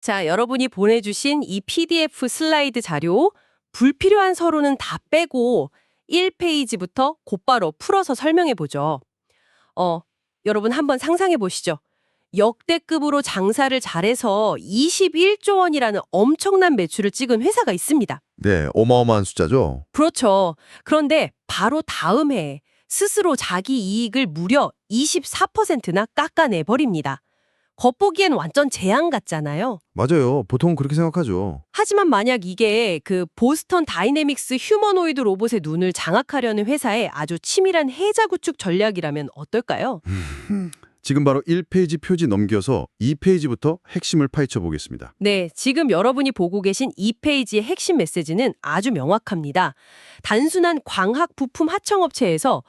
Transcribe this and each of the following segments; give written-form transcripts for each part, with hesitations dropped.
자, 여러분이 보내주신 이 PDF 슬라이드 자료, 불필요한 서류는 다 빼고 1페이지부터 곧바로 풀어서 설명해 보죠. 여러분 한번 상상해 보시죠. 역대급으로 장사를 잘해서 21조 원이라는 엄청난 매출을 찍은 회사가 있습니다. 네, 어마어마한 숫자죠. 그렇죠. 그런데 바로 다음 해에 스스로 자기 이익을 무려 24%나 깎아내버립니다. 겉보기엔 완전 재앙 같잖아요. 맞아요. 보통 그렇게 생각하죠. 하지만 만약 이게 그 보스턴 다이내믹스 휴머노이드 로봇의 눈을 장악하려는 회사의 아주 치밀한 해자 구축 전략이라면 어떨까요? 지금 바로 1페이지 표지 넘겨서 2페이지부터 핵심을 파헤쳐 보겠습니다. 네, 지금 여러분이 보고 계신 이 페이지의 핵심 메시지는 아주 명확합니다. 단순한 광학 부품 하청업체에서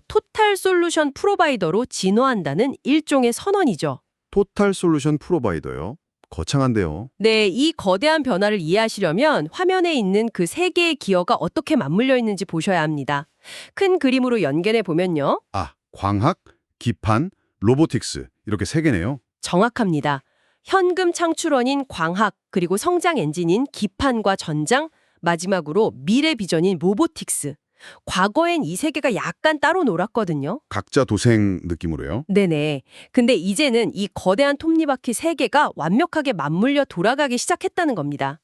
토탈 솔루션 프로바이더로 진화한다는 일종의 선언이죠. 토탈 솔루션 프로바이더요. 거창한데요. 네, 이 거대한 변화를 이해하시려면 화면에 있는 그 세 개의 기어가 어떻게 맞물려 있는지 보셔야 합니다. 큰 그림으로 연결해 보면요. 광학, 기판, 로보틱스 이렇게 세 개네요. 정확합니다. 현금 창출원인 광학, 그리고 성장 엔진인 기판과 전장, 마지막으로 미래 비전인 로보틱스. 과거엔 이 세 개가 약간 따로 놀았거든요. 각자 도생 느낌으로요. 네네. 근데 이제는 이 거대한 톱니바퀴 세 개가 완벽하게 맞물려 돌아가기 시작했다는 겁니다.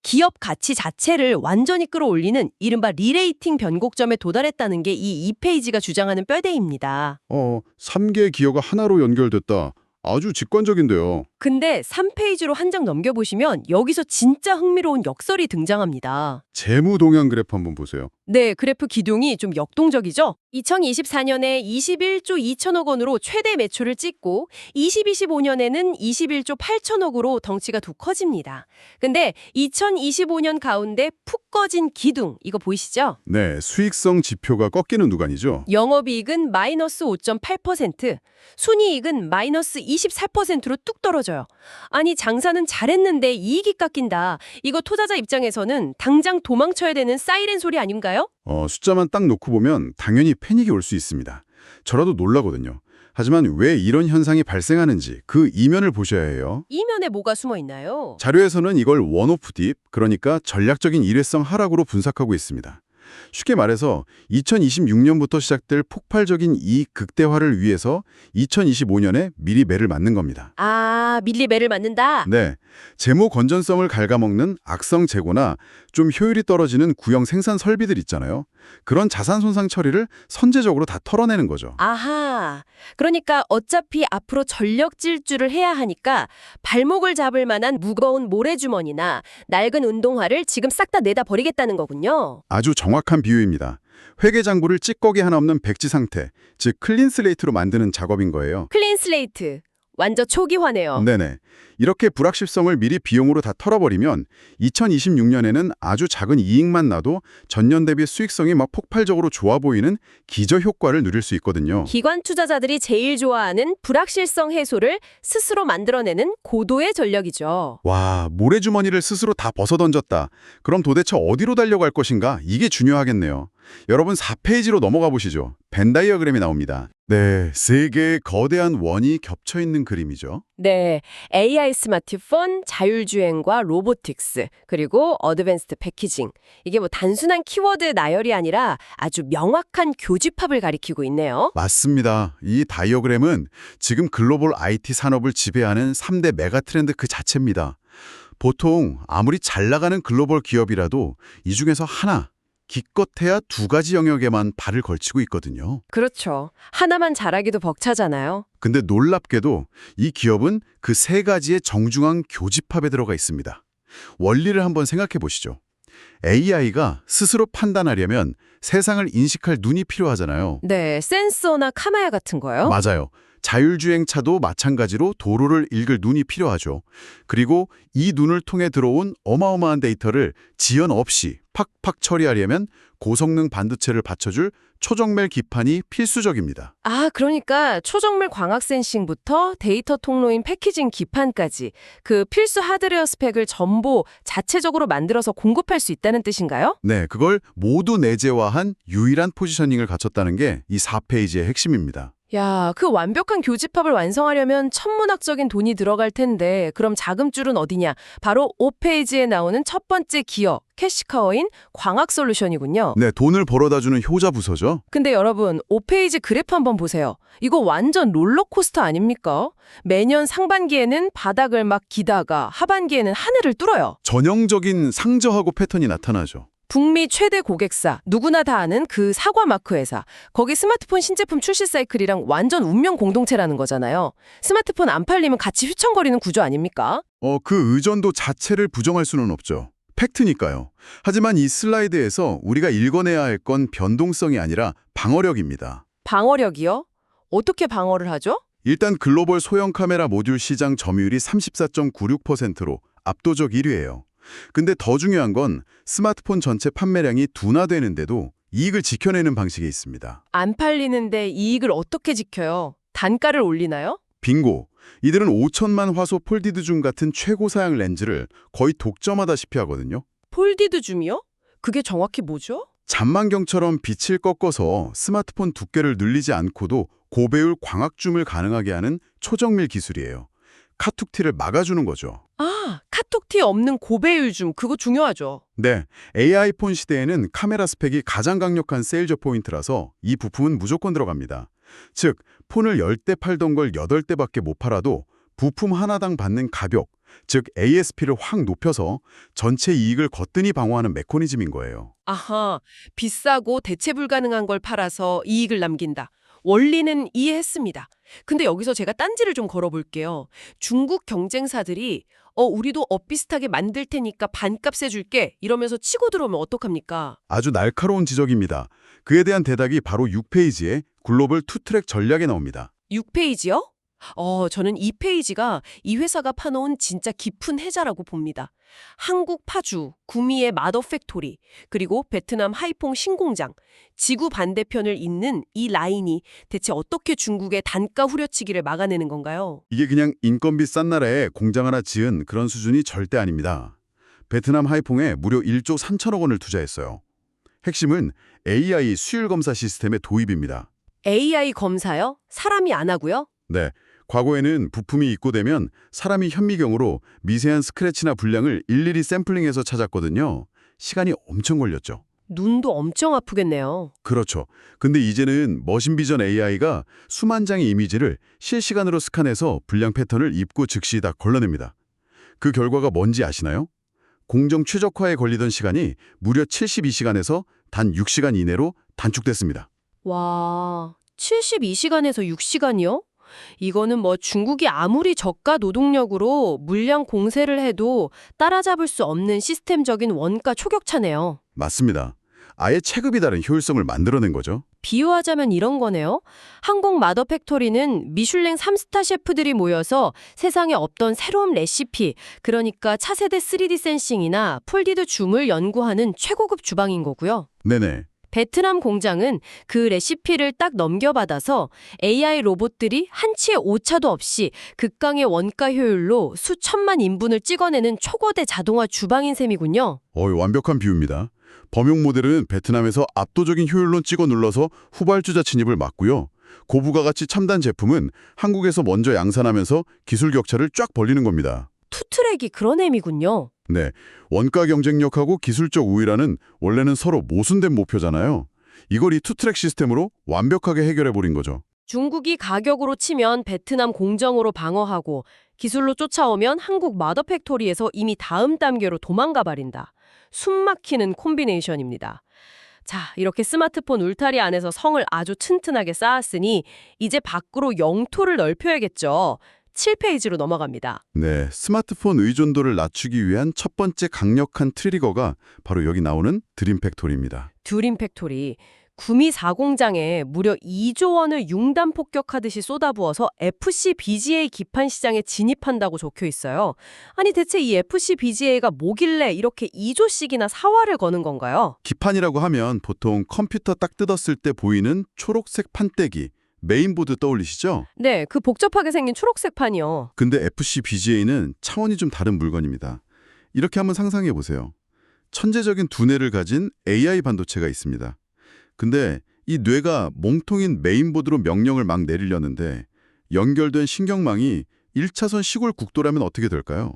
기업 가치 자체를 완전히 끌어올리는 이른바 리레이팅 변곡점에 도달했다는 게 이 2페이지가 주장하는 뼈대입니다. 3개 기어가 하나로 연결됐다. 아주 직관적인데요. 근데 3페이지로 한 장 넘겨보시면 여기서 진짜 흥미로운 역설이 등장합니다. 재무 동향 그래프 한번 보세요. 네, 그래프 기둥이 좀 역동적이죠? 2024년에 21조 2천억 원으로 최대 매출을 찍고 2025년에는 21조 8천억으로 덩치가 더 커집니다. 근데 2025년 가운데 푹 꺼진 기둥, 이거 보이시죠? 네, 수익성 지표가 꺾이는 구간이죠. 영업이익은 마이너스 5.8%, 순이익은 마이너스 24%로 뚝 떨어져요. 아니, 장사는 잘했는데 이익이 깎인다. 이거 투자자 입장에서는 당장 도망쳐야 되는 사이렌 소리 아닌가요? 숫자만 딱 놓고 보면 당연히 패닉이 올 수 있습니다. 저라도 놀라거든요. 하지만 왜 이런 현상이 발생하는지 그 이면을 보셔야 해요. 이면에 뭐가 숨어 있나요? 자료에서는 이걸 원오프 딥, 그러니까 전략적인 일회성 하락으로 분석하고 있습니다. 쉽게 말해서 2026년부터 시작될 폭발적인 이익 극대화를 위해서 2025년에 미리 매를 맞는 겁니다. 밀리 매를 맞는다? 네, 재무 건전성을 갉아먹는 악성 재고나 좀 효율이 떨어지는 구형 생산 설비들 있잖아요. 그런 자산 손상 처리를 선제적으로 다 털어내는 거죠. 아하, 그러니까 어차피 앞으로 전력 질주를 해야 하니까 발목을 잡을 만한 무거운 모래주머니나 낡은 운동화를 지금 싹 다 내다 버리겠다는 거군요. 아주 정확한 비유입니다. 회계장부를 찌꺼기 하나 없는 백지 상태, 즉 클린 슬레이트로 만드는 작업인 거예요. 클린 슬레이트, 완전 초기화네요. 네네. 이렇게 불확실성을 미리 비용으로 다 털어버리면 2026년에는 아주 작은 이익만 나도 전년 대비 수익성이 막 폭발적으로 좋아 보이는 기저효과를 누릴 수 있거든요. 기관 투자자들이 제일 좋아하는 불확실성 해소를 스스로 만들어내는 고도의 전략이죠. 와, 모래주머니를 스스로 다 벗어던졌다. 그럼 도대체 어디로 달려갈 것인가? 이게 중요하겠네요. 여러분 4페이지로 넘어가 보시죠. 벤 다이어그램이 나옵니다. 네, 세 개의 거대한 원이 겹쳐있는 그림이죠. 네, AI 스마트폰, 자율주행과 로보틱스, 그리고 어드밴스드 패키징. 이게 뭐 단순한 키워드 나열이 아니라 아주 명확한 교집합을 가리키고 있네요. 맞습니다. 이 다이어그램은 지금 글로벌 IT 산업을 지배하는 3대 메가 트렌드 그 자체입니다. 보통 아무리 잘 나가는 글로벌 기업이라도 이 중에서 하나, 기껏해야 2가지 영역에만 발을 걸치고 있거든요. 그렇죠. 하나만 잘하기도 벅차잖아요. 근데 놀랍게도 이 기업은 그 3가지의 정중앙 교집합에 들어가 있습니다. 원리를 한번 생각해 보시죠. AI가 스스로 판단하려면 세상을 인식할 눈이 필요하잖아요. 네, 센서나 카메라 같은 거요? 맞아요. 자율주행차도 마찬가지로 도로를 읽을 눈이 필요하죠. 그리고 이 눈을 통해 들어온 어마어마한 데이터를 지연 없이 팍팍 처리하려면 고성능 반도체를 받쳐줄 초정밀 기판이 필수적입니다. 그러니까 초정밀 광학 센싱부터 데이터 통로인 패키징 기판까지 그 필수 하드웨어 스펙을 전부 자체적으로 만들어서 공급할 수 있다는 뜻인가요? 네, 그걸 모두 내재화한 유일한 포지셔닝을 갖췄다는 게 이 4페이지의 핵심입니다. 야, 그 완벽한 교집합을 완성하려면 천문학적인 돈이 들어갈 텐데 그럼 자금줄은 어디냐? 바로 5페이지에 나오는 첫 번째 기업, 캐시카워인 광학솔루션이군요. 네, 돈을 벌어다 주는 효자 부서죠. 근데 여러분, 5페이지 그래프 한번 보세요. 이거 완전 롤러코스터 아닙니까? 매년 상반기에는 바닥을 막 기다가 하반기에는 하늘을 뚫어요. 전형적인 상저하고 패턴이 나타나죠. 북미 최대 고객사, 누구나 다 아는 그 사과 마크 회사. 거기 스마트폰 신제품 출시 사이클이랑 완전 운명 공동체라는 거잖아요. 스마트폰 안 팔리면 같이 휘청거리는 구조 아닙니까? 그 의존도 자체를 부정할 수는 없죠. 팩트니까요. 하지만 이 슬라이드에서 우리가 읽어내야 할 건 변동성이 아니라 방어력입니다. 방어력이요? 어떻게 방어를 하죠? 일단 글로벌 소형 카메라 모듈 시장 점유율이 34.96%로 압도적 1위예요. 근데 더 중요한 건 스마트폰 전체 판매량이 둔화되는데도 이익을 지켜내는 방식이 있습니다. 안 팔리는데 이익을 어떻게 지켜요? 단가를 올리나요? 빙고! 이들은 5천만 화소 폴디드 줌 같은 최고 사양 렌즈를 거의 독점하다시피 하거든요. 폴디드 줌이요? 그게 정확히 뭐죠? 잔망경처럼 빛을 꺾어서 스마트폰 두께를 늘리지 않고도 고배율 광학줌을 가능하게 하는 초정밀 기술이에요. 카툭티를 막아주는 거죠. 아, 카톡티 없는 고배율 줌, 그거 중요하죠. 네, AI폰 시대에는 카메라 스펙이 가장 강력한 세일즈 포인트라서 이 부품은 무조건 들어갑니다. 즉, 폰을 10대 팔던 걸 8대밖에 못 팔아도 부품 하나당 받는 가격, 즉 ASP를 확 높여서 전체 이익을 거뜬히 방어하는 메커니즘인 거예요. 아하, 비싸고 대체 불가능한 걸 팔아서 이익을 남긴다. 원리는 이해했습니다. 근데 여기서 제가 딴지를 좀 걸어볼게요. 중국 경쟁사들이 우리도 비슷하게 만들 테니까 반값에 줄게 이러면서 치고 들어오면 어떡합니까? 아주 날카로운 지적입니다. 그에 대한 대답이 바로 6페이지에 글로벌 투트랙 전략에 나옵니다. 6페이지요? 저는 2페이지가 이 회사가 파놓은 진짜 깊은 해자라고 봅니다. 한국 파주, 구미의 마더 팩토리, 그리고 베트남 하이퐁 신공장, 지구 반대편을 잇는 이 라인이 대체 어떻게 중국의 단가 후려치기를 막아내는 건가요? 이게 그냥 인건비 싼 나라에 공장 하나 지은 그런 수준이 절대 아닙니다. 베트남 하이퐁에 무려 1조 3천억 원을 투자했어요. 핵심은 AI 수율 검사 시스템의 도입입니다. AI 검사요? 사람이 안 하고요? 네, 과거에는 부품이 입고되면 사람이 현미경으로 미세한 스크래치나 불량을 일일이 샘플링해서 찾았거든요. 시간이 엄청 걸렸죠. 눈도 엄청 아프겠네요. 그렇죠. 근데 이제는 머신비전 AI가 수만 장의 이미지를 실시간으로 스캔해서 불량 패턴을 입고 즉시 다 걸러냅니다. 그 결과가 뭔지 아시나요? 공정 최적화에 걸리던 시간이 무려 72시간에서 단 6시간 이내로 단축됐습니다. 와, 72시간에서 6시간이요? 이거는 뭐 중국이 아무리 저가 노동력으로 물량 공세를 해도 따라잡을 수 없는 시스템적인 원가 초격차네요. 맞습니다. 아예 체급이 다른 효율성을 만들어낸 거죠. 비유하자면 이런 거네요. 한국 마더 팩토리는 미슐랭 3스타 셰프들이 모여서 세상에 없던 새로운 레시피, 그러니까 차세대 3D 센싱이나 폴디드 줌을 연구하는 최고급 주방인 거고요. 네네. 베트남 공장은 그 레시피를 딱 넘겨받아서 AI 로봇들이 한치의 오차도 없이 극강의 원가 효율로 수천만 인분을 찍어내는 초거대 자동화 주방인 셈이군요. 완벽한 비유입니다. 범용 모델은 베트남에서 압도적인 효율로 찍어 눌러서 후발주자 침입을 막고요. 고부가가치 첨단 제품은 한국에서 먼저 양산하면서 기술 격차를 쫙 벌리는 겁니다. 투트랙이 그런 의미군요. 네, 원가 경쟁력하고 기술적 우위라는 원래는 서로 모순된 목표잖아요. 이걸 이 투트랙 시스템으로 완벽하게 해결해버린 거죠. 중국이 가격으로 치면 베트남 공정으로 방어하고 기술로 쫓아오면 한국 마더 팩토리에서 이미 다음 단계로 도망가 버린다. 숨막히는 콤비네이션입니다. 자, 이렇게 스마트폰 울타리 안에서 성을 아주 튼튼하게 쌓았으니 이제 밖으로 영토를 넓혀야겠죠. 7페이지로 넘어갑니다. 네, 스마트폰 의존도를 낮추기 위한 첫 번째 강력한 트리거가 바로 여기 나오는 드림 팩토리입니다. 드림 팩토리. 구미 4공장에 무려 2조 원을 융단 폭격하듯이 쏟아부어서 FC BGA 기판 시장에 진입한다고 적혀 있어요. 아니 대체 이 FC BGA가 뭐길래 이렇게 2조씩이나 사활을 거는 건가요? 기판이라고 하면 보통 컴퓨터 딱 뜯었을 때 보이는 초록색 판때기, 메인보드 떠올리시죠? 네, 그 복잡하게 생긴 초록색 판이요. 근데 FC BGA는 차원이 좀 다른 물건입니다. 이렇게 한번 상상해 보세요. 천재적인 두뇌를 가진 AI 반도체가 있습니다. 근데 이 뇌가 몸통인 메인보드로 명령을 막 내리려는데 연결된 신경망이 1차선 시골 국도라면 어떻게 될까요?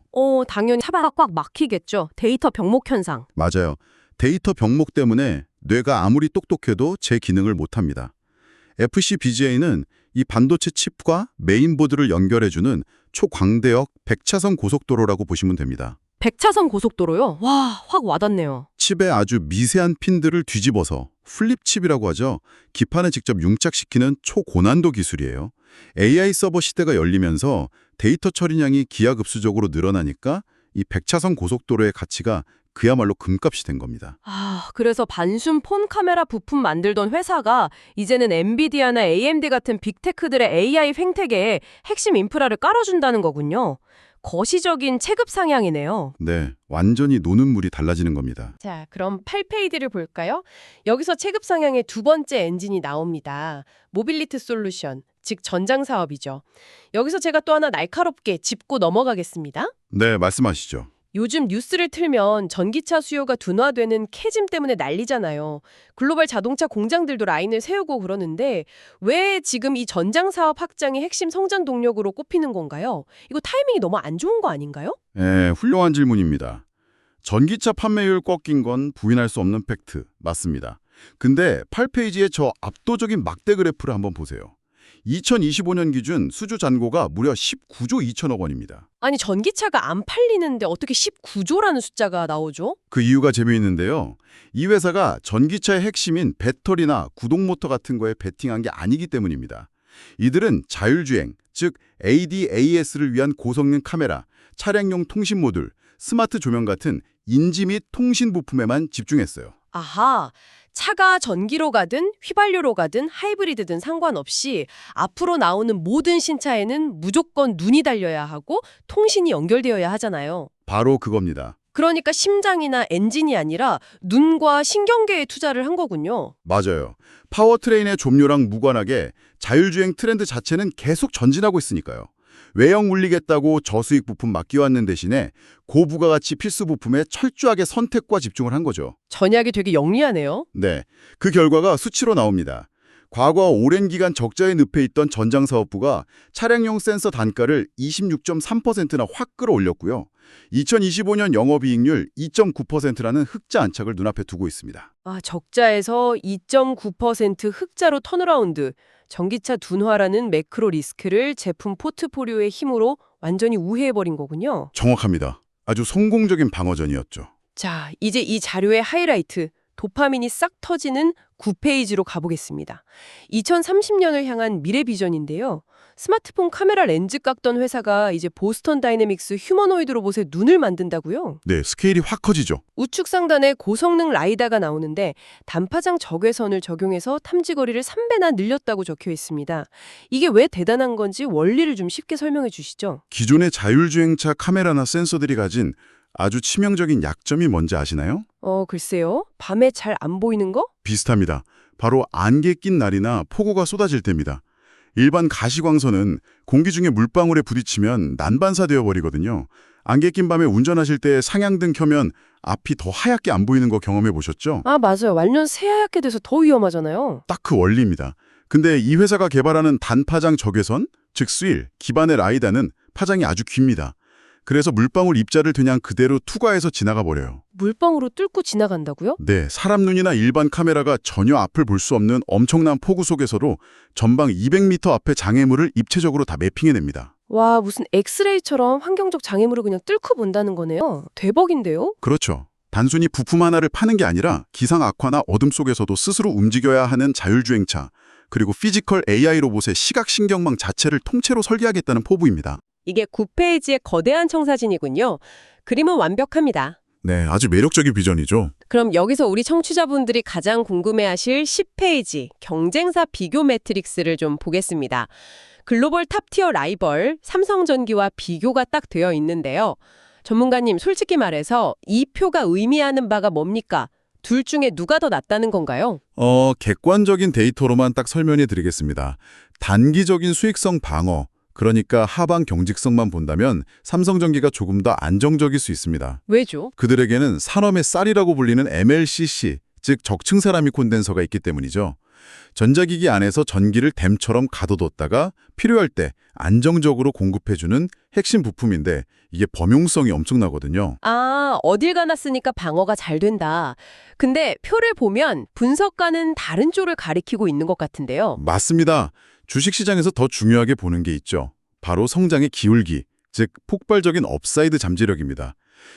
당연히 차가 꽉 막히겠죠. 데이터 병목 현상. 맞아요. 데이터 병목 때문에 뇌가 아무리 똑똑해도 제 기능을 못합니다. FCBGA는 이 반도체 칩과 메인보드를 연결해주는 초광대역 100차선 고속도로라고 보시면 됩니다. 100차선 고속도로요? 와, 확 와닿네요. 칩에 아주 미세한 핀들을 뒤집어서 플립칩이라고 하죠. 기판에 직접 융착시키는 초고난도 기술이에요. AI 서버 시대가 열리면서 데이터 처리량이 기하급수적으로 늘어나니까 이 100차선 고속도로의 가치가 그야말로 금값이 된 겁니다. 그래서 단순 폰 카메라 부품 만들던 회사가 이제는 엔비디아나 AMD 같은 빅테크들의 AI 횡태계에 핵심 인프라를 깔아준다는 거군요. 거시적인 체급 상향이네요. 네, 완전히 노는 물이 달라지는 겁니다. 자, 그럼 8페이지를 볼까요? 여기서 체급 상향의 두 번째 엔진이 나옵니다. 모빌리티 솔루션, 즉 전장 사업이죠. 여기서 제가 또 하나 날카롭게 짚고 넘어가겠습니다. 네, 말씀하시죠. 요즘 뉴스를 틀면 전기차 수요가 둔화되는 캐즘 때문에 난리잖아요. 글로벌 자동차 공장들도 라인을 세우고 그러는데 왜 지금 이 전장 사업 확장이 핵심 성장 동력으로 꼽히는 건가요? 이거 타이밍이 너무 안 좋은 거 아닌가요? 네, 훌륭한 질문입니다. 전기차 판매율 꺾인 건 부인할 수 없는 팩트, 맞습니다. 근데 8페이지의 저 압도적인 막대 그래프를 한번 보세요. 2025년 기준 수주 잔고가 무려 19조 2천억 원입니다. 아니 전기차가 안 팔리는데 어떻게 19조라는 숫자가 나오죠? 그 이유가 재미있는데요. 이 회사가 전기차의 핵심인 배터리나 구동모터 같은 거에 베팅한 게 아니기 때문입니다. 이들은 자율주행, 즉 ADAS를 위한 고성능 카메라, 차량용 통신 모듈, 스마트 조명 같은 인지 및 통신 부품에만 집중했어요. 아하, 차가 전기로 가든 휘발유로 가든 하이브리드든 상관없이 앞으로 나오는 모든 신차에는 무조건 눈이 달려야 하고 통신이 연결되어야 하잖아요. 바로 그겁니다. 그러니까 심장이나 엔진이 아니라 눈과 신경계에 투자를 한 거군요. 맞아요. 파워트레인의 좀요랑 무관하게 자율주행 트렌드 자체는 계속 전진하고 있으니까요. 외형 울리겠다고 저수익 부품 맡겨왔는 대신에 고부가가치 필수 부품에 철저하게 선택과 집중을 한 거죠. 전략이 되게 영리하네요. 네, 그 결과가 수치로 나옵니다. 과거 오랜 기간 적자에 늪에 있던 전장사업부가 차량용 센서 단가를 26.3%나 확 끌어올렸고요. 2025년 영업이익률 2.9%라는 흑자 안착을 눈앞에 두고 있습니다. 적자에서 2.9% 흑자로 턴어라운드. 전기차 둔화라는 매크로 리스크를 제품 포트폴리오의 힘으로 완전히 우회해버린 거군요. 정확합니다. 아주 성공적인 방어전이었죠. 자, 이제 이 자료의 하이라이트, 도파민이 싹 터지는 9페이지로 가보겠습니다. 2030년을 향한 미래 비전인데요. 스마트폰 카메라 렌즈 깎던 회사가 이제 보스턴 다이내믹스 휴머노이드 로봇에 눈을 만든다고요? 네, 스케일이 확 커지죠. 우측 상단에 고성능 라이다가 나오는데 단파장 적외선을 적용해서 탐지 거리를 3배나 늘렸다고 적혀 있습니다. 이게 왜 대단한 건지 원리를 좀 쉽게 설명해 주시죠. 기존의 자율주행차 카메라나 센서들이 가진 아주 치명적인 약점이 뭔지 아시나요? 글쎄요. 밤에 잘 안 보이는 거? 비슷합니다. 바로 안개 낀 날이나 폭우가 쏟아질 때입니다. 일반 가시광선은 공기 중에 물방울에 부딪히면 난반사되어 버리거든요. 안개 낀 밤에 운전하실 때 상향등 켜면 앞이 더 하얗게 안 보이는 거 경험해 보셨죠? 맞아요. 완전 새하얗게 돼서 더 위험하잖아요. 딱 그 원리입니다. 근데 이 회사가 개발하는 단파장 적외선, 즉 스윌, 기반의 라이다는 파장이 아주 깁니다. 그래서 물방울 입자를 그냥 그대로 투과해서 지나가 버려요. 물방울로 뚫고 지나간다고요? 네, 사람 눈이나 일반 카메라가 전혀 앞을 볼 수 없는 엄청난 폭우 속에서도 전방 200m 앞의 장애물을 입체적으로 다 매핑해냅니다. 와, 무슨 엑스레이처럼 환경적 장애물을 그냥 뚫고 본다는 거네요. 대박인데요? 그렇죠. 단순히 부품 하나를 파는 게 아니라 기상 악화나 어둠 속에서도 스스로 움직여야 하는 자율주행차, 그리고 피지컬 AI 로봇의 시각신경망 자체를 통째로 설계하겠다는 포부입니다. 이게 9페이지의 거대한 청사진이군요. 그림은 완벽합니다. 네, 아주 매력적인 비전이죠. 그럼 여기서 우리 청취자분들이 가장 궁금해하실 10페이지 경쟁사 비교 매트릭스를 좀 보겠습니다. 글로벌 탑티어 라이벌 삼성전기와 비교가 딱 되어 있는데요. 전문가님, 솔직히 말해서 이 표가 의미하는 바가 뭡니까? 둘 중에 누가 더 낫다는 건가요? 객관적인 데이터로만 딱 설명해 드리겠습니다. 단기적인 수익성 방어, 그러니까 하방 경직성만 본다면 삼성전기가 조금 더 안정적일 수 있습니다. 왜죠? 그들에게는 산업의 쌀이라고 불리는 MLCC, 즉 적층 세라믹 콘덴서가 있기 때문이죠. 전자기기 안에서 전기를 댐처럼 가둬뒀다가 필요할 때 안정적으로 공급해주는 핵심 부품인데 이게 범용성이 엄청나거든요. 아, 어딜 가나 쓰니까 방어가 잘 된다. 근데 표를 보면 분석가는 다른 쪽을 가리키고 있는 것 같은데요. 맞습니다. 주식시장에서 더 중요하게 보는 게 있죠. 바로 성장의 기울기, 즉 폭발적인 업사이드 잠재력입니다.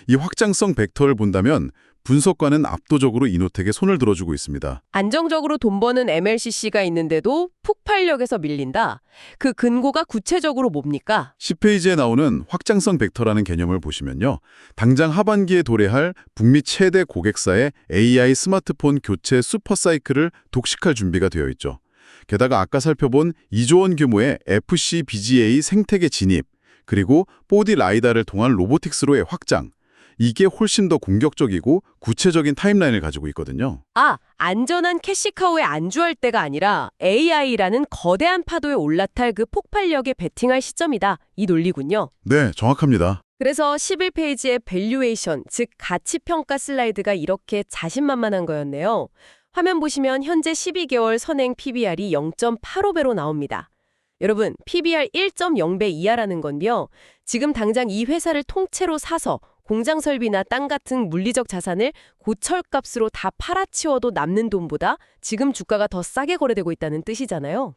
이 확장성 벡터를 본다면 분석가는 압도적으로 이노텍에 손을 들어주고 있습니다. 안정적으로 돈 버는 MLCC가 있는데도 폭발력에서 밀린다. 그 근거가 구체적으로 뭡니까? 10페이지에 나오는 확장성 벡터라는 개념을 보시면요. 당장 하반기에 도래할 북미 최대 고객사의 AI 스마트폰 교체 슈퍼사이클을 독식할 준비가 되어 있죠. 게다가 아까 살펴본 2조 원 규모의 FCBGA 생태계 진입, 그리고 4D 라이다를 통한 로보틱스로의 확장, 이게 훨씬 더 공격적이고 구체적인 타임라인을 가지고 있거든요. 아, 안전한 캐시카우에 안주할 때가 아니라 AI라는 거대한 파도에 올라탈 그 폭발력에 베팅할 시점이다. 이 논리군요. 네, 정확합니다. 그래서 11페이지의 밸류에이션, 즉 가치평가 슬라이드가 이렇게 자신만만한 거였네요. 화면 보시면 현재 12개월 선행 PBR이 0.85배로 나옵니다. 여러분, PBR 1.0배 이하라는 건요. 지금 당장 이 회사를 통째로 사서 공장 설비나 땅 같은 물리적 자산을 고철값으로 다 팔아치워도 남는 돈보다 지금 주가가 더 싸게 거래되고 있다는 뜻이잖아요.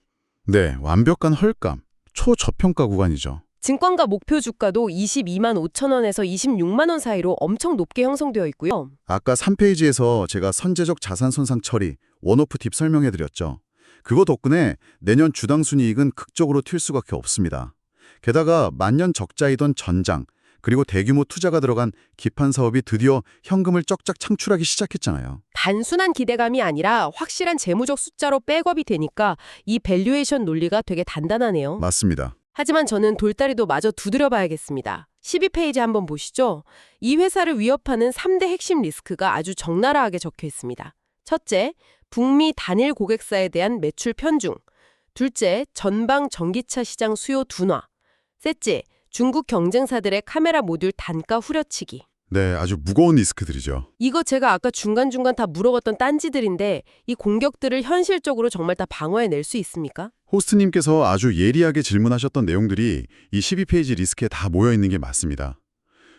네, 완벽한 헐감, 초저평가 구간이죠. 증권가 목표 주가도 22만 5천 원에서 26만 원 사이로 엄청 높게 형성되어 있고요. 아까 3페이지에서 제가 선제적 자산 손상 처리, 원오프 팁 설명해드렸죠. 그거 덕분에 내년 주당 순이익은 극적으로 튈 수밖에 없습니다. 게다가 만년 적자이던 전장, 그리고 대규모 투자가 들어간 기판 사업이 드디어 현금을 쩍쩍 창출하기 시작했잖아요. 단순한 기대감이 아니라 확실한 재무적 숫자로 백업이 되니까 이 밸류에이션 논리가 되게 단단하네요. 맞습니다. 하지만 저는 돌다리도 마저 두드려 봐야겠습니다. 12페이지 한번 보시죠. 이 회사를 위협하는 3대 핵심 리스크가 아주 적나라하게 적혀 있습니다. 첫째, 북미 단일 고객사에 대한 매출 편중. 둘째, 전방 전기차 시장 수요 둔화. 셋째, 중국 경쟁사들의 카메라 모듈 단가 후려치기. 네, 아주 무거운 리스크들이죠. 이거 제가 아까 중간중간 다 물어봤던 딴지들인데 이 공격들을 현실적으로 정말 다 방어해낼 수 있습니까? 호스트님께서 아주 예리하게 질문하셨던 내용들이 이 12페이지 리스크에 다 모여있는 게 맞습니다.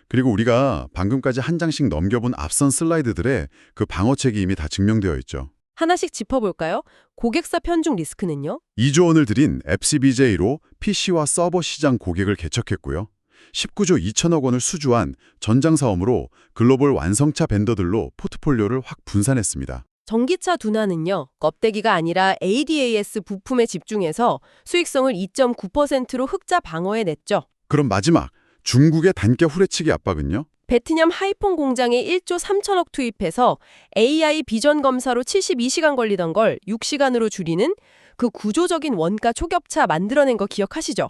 그리고 우리가 방금까지 한 장씩 넘겨본 앞선 슬라이드들의 그 방어책이 이미 다 증명되어 있죠. 하나씩 짚어볼까요? 고객사 편중 리스크는요? 2조 원을 들인 FCBJ로 PC와 서버 시장 고객을 개척했고요. 19조 2천억 원을 수주한 전장사업으로 글로벌 완성차 벤더들로 포트폴리오를 확 분산했습니다. 전기차 둔화는요. 껍데기가 아니라 ADAS 부품에 집중해서 수익성을 2.9%로 흑자 방어해냈죠. 그럼 마지막, 중국의 단가 후레치기 압박은요? 베트남 하이폰 공장에 1조 3천억 투입해서 AI 비전 검사로 72시간 걸리던 걸 6시간으로 줄이는 그 구조적인 원가 초격차 만들어낸 거 기억하시죠?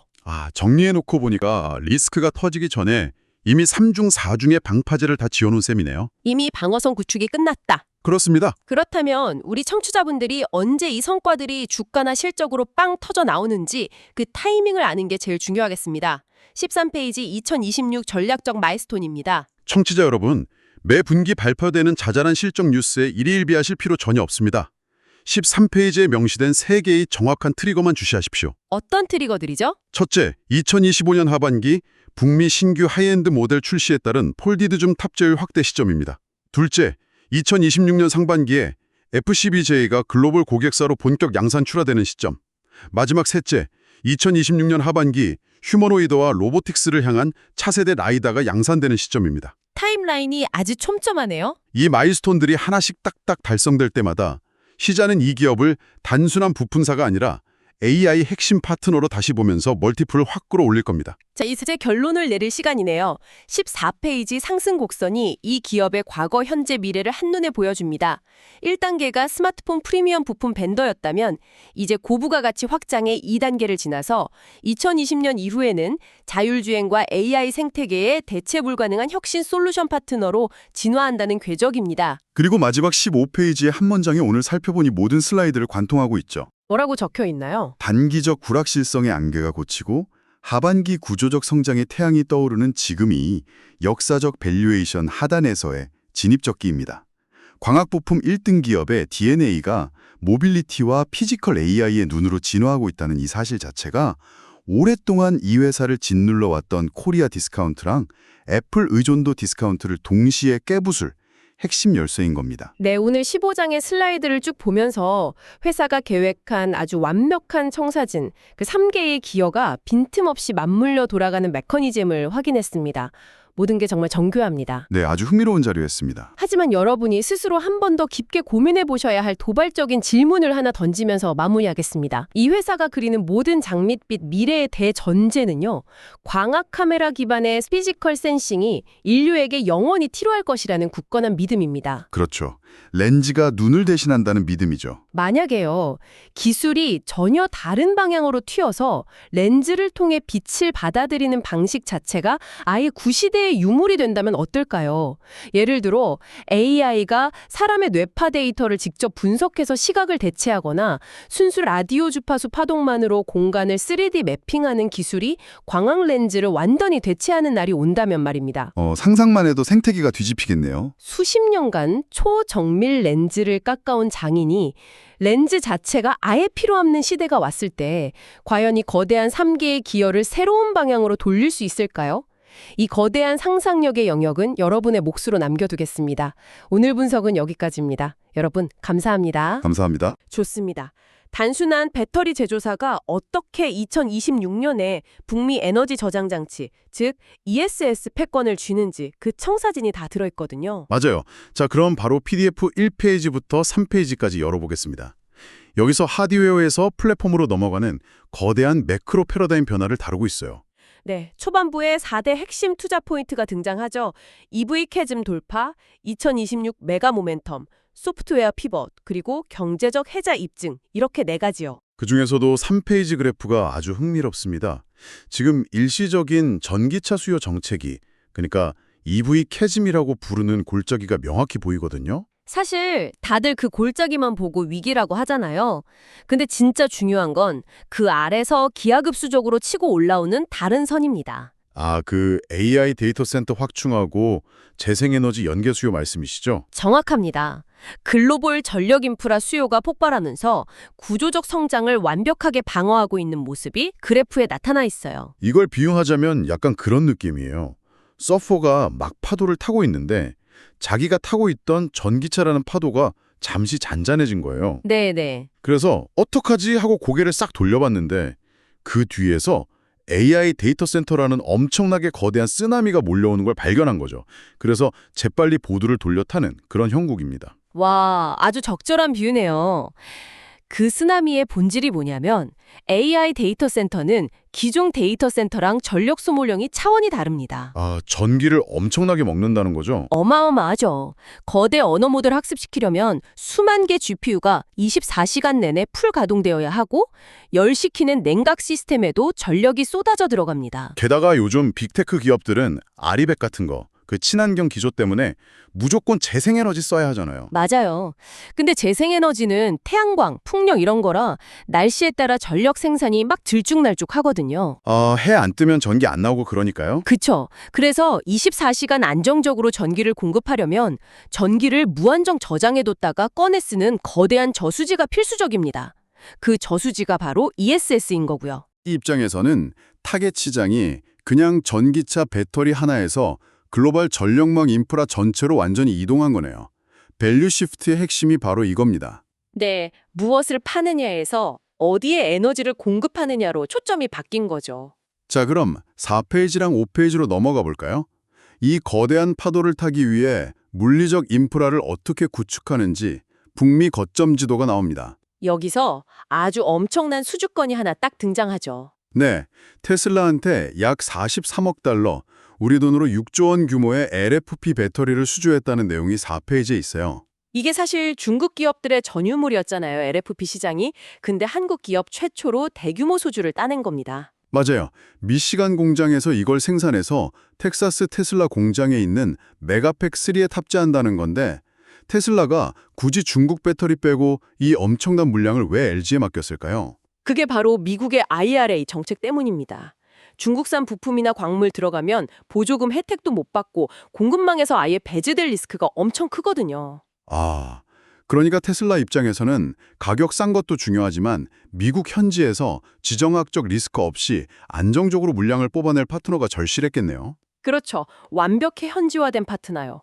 정리해놓고 보니까 리스크가 터지기 전에 이미 3중 4중의 방파제를 다 지어놓은 셈이네요. 이미 방어선 구축이 끝났다. 그렇습니다. 그렇다면 우리 청취자분들이 언제 이 성과들이 주가나 실적으로 빵 터져 나오는지 그 타이밍을 아는 게 제일 중요하겠습니다. 13페이지 2026 전략적 마일스톤입니다. 청취자 여러분, 매 분기 발표되는 자잘한 실적 뉴스에 일희일비하실 필요 전혀 없습니다. 13페이지에 명시된 3개의 정확한 트리거만 주시하십시오. 어떤 트리거들이죠? 첫째, 2025년 하반기 북미 신규 하이엔드 모델 출시에 따른 폴디드줌 탑재율 확대 시점입니다. 둘째, 2026년 상반기에 FCBJ가 글로벌 고객사로 본격 양산 출하되는 시점. 마지막 셋째, 2026년 하반기 휴머노이드와 로보틱스를 향한 차세대 라이다가 양산되는 시점입니다. 타임라인이 아주 촘촘하네요. 이 마일스톤들이 하나씩 딱딱 달성될 때마다 시장은 이 기업을 단순한 부품사가 아니라 AI 핵심 파트너로 다시 보면서 멀티플을 확 끌어올릴 겁니다. 자, 이제 결론을 내릴 시간이네요. 14페이지 상승 곡선이 이 기업의 과거, 현재, 미래를 한눈에 보여줍니다. 1단계가 스마트폰 프리미엄 부품 벤더였다면 이제 고부가 가치 확장의 2단계를 지나서 2020년 이후에는 자율주행과 AI 생태계의 대체 불가능한 혁신 솔루션 파트너로 진화한다는 궤적입니다. 그리고 마지막 15페이지의 한 문장에 오늘 살펴본 이 모든 슬라이드를 관통하고 있죠. 뭐라고 적혀 있나요? 단기적 불확실성의 안개가 걷히고 하반기 구조적 성장의 태양이 떠오르는 지금이 역사적 밸류에이션 하단에서의 진입적기입니다. 광학부품 1등 기업의 DNA가 모빌리티와 피지컬 AI의 눈으로 진화하고 있다는 이 사실 자체가 오랫동안 이 회사를 짓눌러왔던 코리아 디스카운트랑 애플 의존도 디스카운트를 동시에 깨부술 핵심 열쇠인 겁니다. 네, 오늘 15장의 슬라이드를 쭉 보면서 회사가 계획한 아주 완벽한 청사진, 그 3개의 기여가 빈틈없이 맞물려 돌아가는 메커니즘을 확인했습니다. 모든 게 정말 정교합니다. 네, 아주 흥미로운 자료였습니다. 하지만 여러분이 스스로 한 번 더 깊게 고민해 보셔야 할 도발적인 질문을 하나 던지면서 마무리하겠습니다. 이 회사가 그리는 모든 장밋빛 미래의 대전제는요, 광학 카메라 기반의 피지컬 센싱이 인류에게 영원히 필요할 것이라는 굳건한 믿음입니다. 그렇죠. 렌즈가 눈을 대신한다는 믿음이죠. 만약에요, 기술이 전혀 다른 방향으로 튀어서 렌즈를 통해 빛을 받아들이는 방식 자체가 아예 구시대의 유물이 된다면 어떨까요? 예를 들어 AI가 사람의 뇌파 데이터를 직접 분석해서 시각을 대체하거나 순수 라디오 주파수 파동만으로 공간을 3D 매핑하는 기술이 광학 렌즈를 완전히 대체하는 날이 온다면 말입니다. 상상만 해도 생태계가 뒤집히겠네요. 수십 년간 초정밀 렌즈를 깎아온 장인이 렌즈 자체가 아예 필요 없는 시대가 왔을 때 과연 이 거대한 3개의 기여를 새로운 방향으로 돌릴 수 있을까요? 이 거대한 상상력의 영역은 여러분의 몫으로 남겨두겠습니다. 오늘 분석은 여기까지입니다. 여러분 감사합니다. 감사합니다. 좋습니다. 단순한 배터리 제조사가 어떻게 2026년에 북미 에너지 저장 장치, 즉 ESS 패권을 쥐는지 그 청사진이 다 들어있거든요. 맞아요. 자, 그럼 바로 PDF 1페이지부터 3페이지까지 열어보겠습니다. 여기서 하드웨어에서 플랫폼으로 넘어가는 거대한 매크로 패러다임 변화를 다루고 있어요. 네, 초반부에 4대 핵심 투자 포인트가 등장하죠. EV 캐즘 돌파, 2026 메가 모멘텀, 소프트웨어 피벗, 그리고 경제적 해자 입증, 이렇게 4가지요. 그중에서도 3페이지 그래프가 아주 흥미롭습니다. 지금 일시적인 전기차 수요 정체기, 그러니까 EV 캐즘이라고 부르는 골짜기가 명확히 보이거든요. 사실 다들 그 골짜기만 보고 위기라고 하잖아요. 근데 진짜 중요한 건 그 아래서 기하급수적으로 치고 올라오는 다른 선입니다. 아, 그 AI 데이터 센터 확충하고 재생에너지 연계 수요 말씀이시죠? 정확합니다. 글로벌 전력 인프라 수요가 폭발하면서 구조적 성장을 완벽하게 방어하고 있는 모습이 그래프에 나타나 있어요. 이걸 비유하자면 약간 그런 느낌이에요. 서퍼가 막 파도를 타고 있는데 자기가 타고 있던 전기차라는 파도가 잠시 잔잔해진 거예요. 네네. 그래서 어떡하지 하고 고개를 싹 돌려봤는데 그 뒤에서 AI 데이터 센터라는 엄청나게 거대한 쓰나미가 몰려오는 걸 발견한 거죠. 그래서 재빨리 보드를 돌려 타는 그런 형국입니다. 와, 아주 적절한 비유네요. 그 쓰나미의 본질이 뭐냐면 AI 데이터 센터는 기존 데이터 센터랑 전력 소모량이 차원이 다릅니다. 아, 전기를 엄청나게 먹는다는 거죠? 어마어마하죠. 거대 언어 모델 학습시키려면 수만 개 GPU가 24시간 내내 풀 가동되어야 하고 열 식히는 냉각 시스템에도 전력이 쏟아져 들어갑니다. 게다가 요즘 빅테크 기업들은 아리백 같은 거, 그 친환경 기조 때문에 무조건 재생에너지 써야 하잖아요. 맞아요. 근데 재생에너지는 태양광, 풍력 이런 거라 날씨에 따라 전력 생산이 막 들쭉날쭉 하거든요. 해 안 뜨면 전기 안 나오고 그러니까요. 그쵸. 그래서 24시간 안정적으로 전기를 공급하려면 전기를 무한정 저장해뒀다가 꺼내 쓰는 거대한 저수지가 필수적입니다. 그 저수지가 바로 ESS인 거고요. 이 입장에서는 타겟 시장이 그냥 전기차 배터리 하나에서 글로벌 전력망 인프라 전체로 완전히 이동한 거네요. 밸류 시프트의 핵심이 바로 이겁니다. 네, 무엇을 파느냐에서 어디에 에너지를 공급하느냐로 초점이 바뀐 거죠. 자, 그럼 4페이지랑 5페이지로 넘어가 볼까요? 이 거대한 파도를 타기 위해 물리적 인프라를 어떻게 구축하는지 북미 거점 지도가 나옵니다. 여기서 아주 엄청난 수주권이 하나 딱 등장하죠. 네, 테슬라한테 약 43억 달러, 우리 돈으로 6조 원 규모의 LFP 배터리를 수주했다는 내용이 4페이지에 있어요. 이게 사실 중국 기업들의 전유물이었잖아요, LFP 시장이. 근데 한국 기업 최초로 대규모 수주를 따낸 겁니다. 맞아요. 미시간 공장에서 이걸 생산해서 텍사스 테슬라 공장에 있는 메가팩3에 탑재한다는 건데 테슬라가 굳이 중국 배터리 빼고 이 엄청난 물량을 왜 LG에 맡겼을까요? 그게 바로 미국의 IRA 정책 때문입니다. 중국산 부품이나 광물 들어가면 보조금 혜택도 못 받고 공급망에서 아예 배제될 리스크가 엄청 크거든요. 아, 그러니까 테슬라 입장에서는 가격 싼 것도 중요하지만 미국 현지에서 지정학적 리스크 없이 안정적으로 물량을 뽑아낼 파트너가 절실했겠네요. 그렇죠. 완벽히 현지화된 파트너요.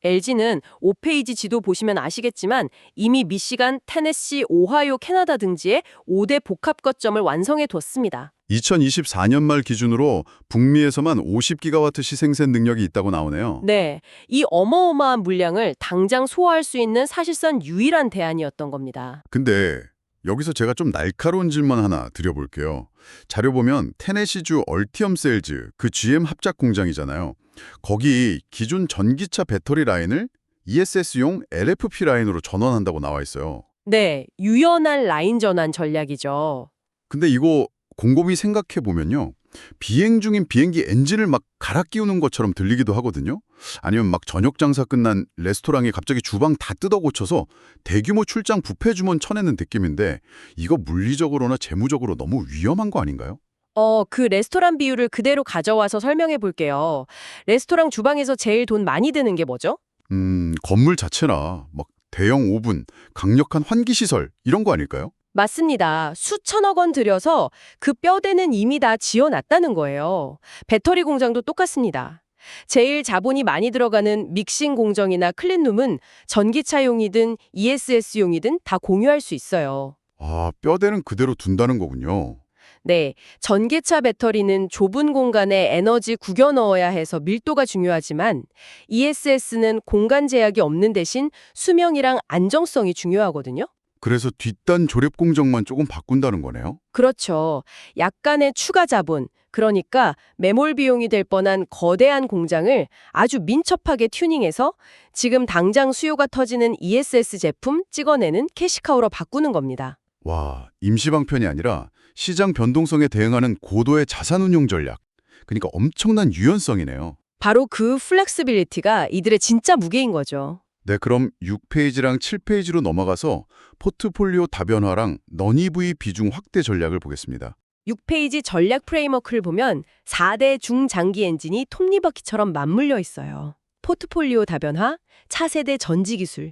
LG는 5페이지 지도 보시면 아시겠지만 이미 미시간, 테네시, 오하이오, 캐나다 등지에 5대 복합 거점을 완성해 뒀습니다. 2024년 말 기준으로 북미에서만 50기가와트 시생산 능력이 있다고 나오네요. 네, 이 어마어마한 물량을 당장 소화할 수 있는 사실상 유일한 대안이었던 겁니다. 근데 여기서 제가 좀 날카로운 질문 하나 드려볼게요. 자료 보면 테네시주 얼티엄 셀즈, 그 GM 합작 공장이잖아요. 거기 기존 전기차 배터리 라인을 ESS용 LFP 라인으로 전환한다고 나와 있어요. 네, 유연한 라인 전환 전략이죠. 근데 이거 곰곰이 생각해 보면요. 비행 중인 비행기 엔진을 막 갈아 끼우는 것처럼 들리기도 하거든요. 아니면 막 저녁 장사 끝난 레스토랑이 갑자기 주방 다 뜯어 고쳐서 대규모 출장 뷔페 주문 쳐내는 느낌인데 이거 물리적으로나 재무적으로 너무 위험한 거 아닌가요? 그 레스토랑 비유를 그대로 가져와서 설명해 볼게요. 레스토랑 주방에서 제일 돈 많이 드는 게 뭐죠? 건물 자체나 막 대형 오븐, 강력한 환기 시설 이런 거 아닐까요? 맞습니다. 수천억 원 들여서 그 뼈대는 이미 다 지어놨다는 거예요. 배터리 공장도 똑같습니다. 제일 자본이 많이 들어가는 믹싱 공정이나 클린룸은 전기차용이든 ESS용이든 다 공유할 수 있어요. 아, 뼈대는 그대로 둔다는 거군요. 네, 전기차 배터리는 좁은 공간에 에너지 구겨 넣어야 해서 밀도가 중요하지만 ESS는 공간 제약이 없는 대신 수명이랑 안정성이 중요하거든요. 그래서 뒷단 조립 공정만 조금 바꾼다는 거네요. 그렇죠. 약간의 추가 자본, 그러니까 매몰 비용이 될 뻔한 거대한 공장을 아주 민첩하게 튜닝해서 지금 당장 수요가 터지는 ESS 제품 찍어내는 캐시카우로 바꾸는 겁니다. 와, 임시방편이 아니라 시장 변동성에 대응하는 고도의 자산 운용 전략. 그러니까 엄청난 유연성이네요. 바로 그 플렉스빌리티가 이들의 진짜 무게인 거죠. 네, 그럼 6페이지랑 7페이지로 넘어가서 포트폴리오 다변화랑 non-EV 비중 확대 전략을 보겠습니다. 6페이지 전략 프레임워크를 보면 4대 중장기 엔진이 톱니바퀴처럼 맞물려 있어요. 포트폴리오 다변화, 차세대 전지기술,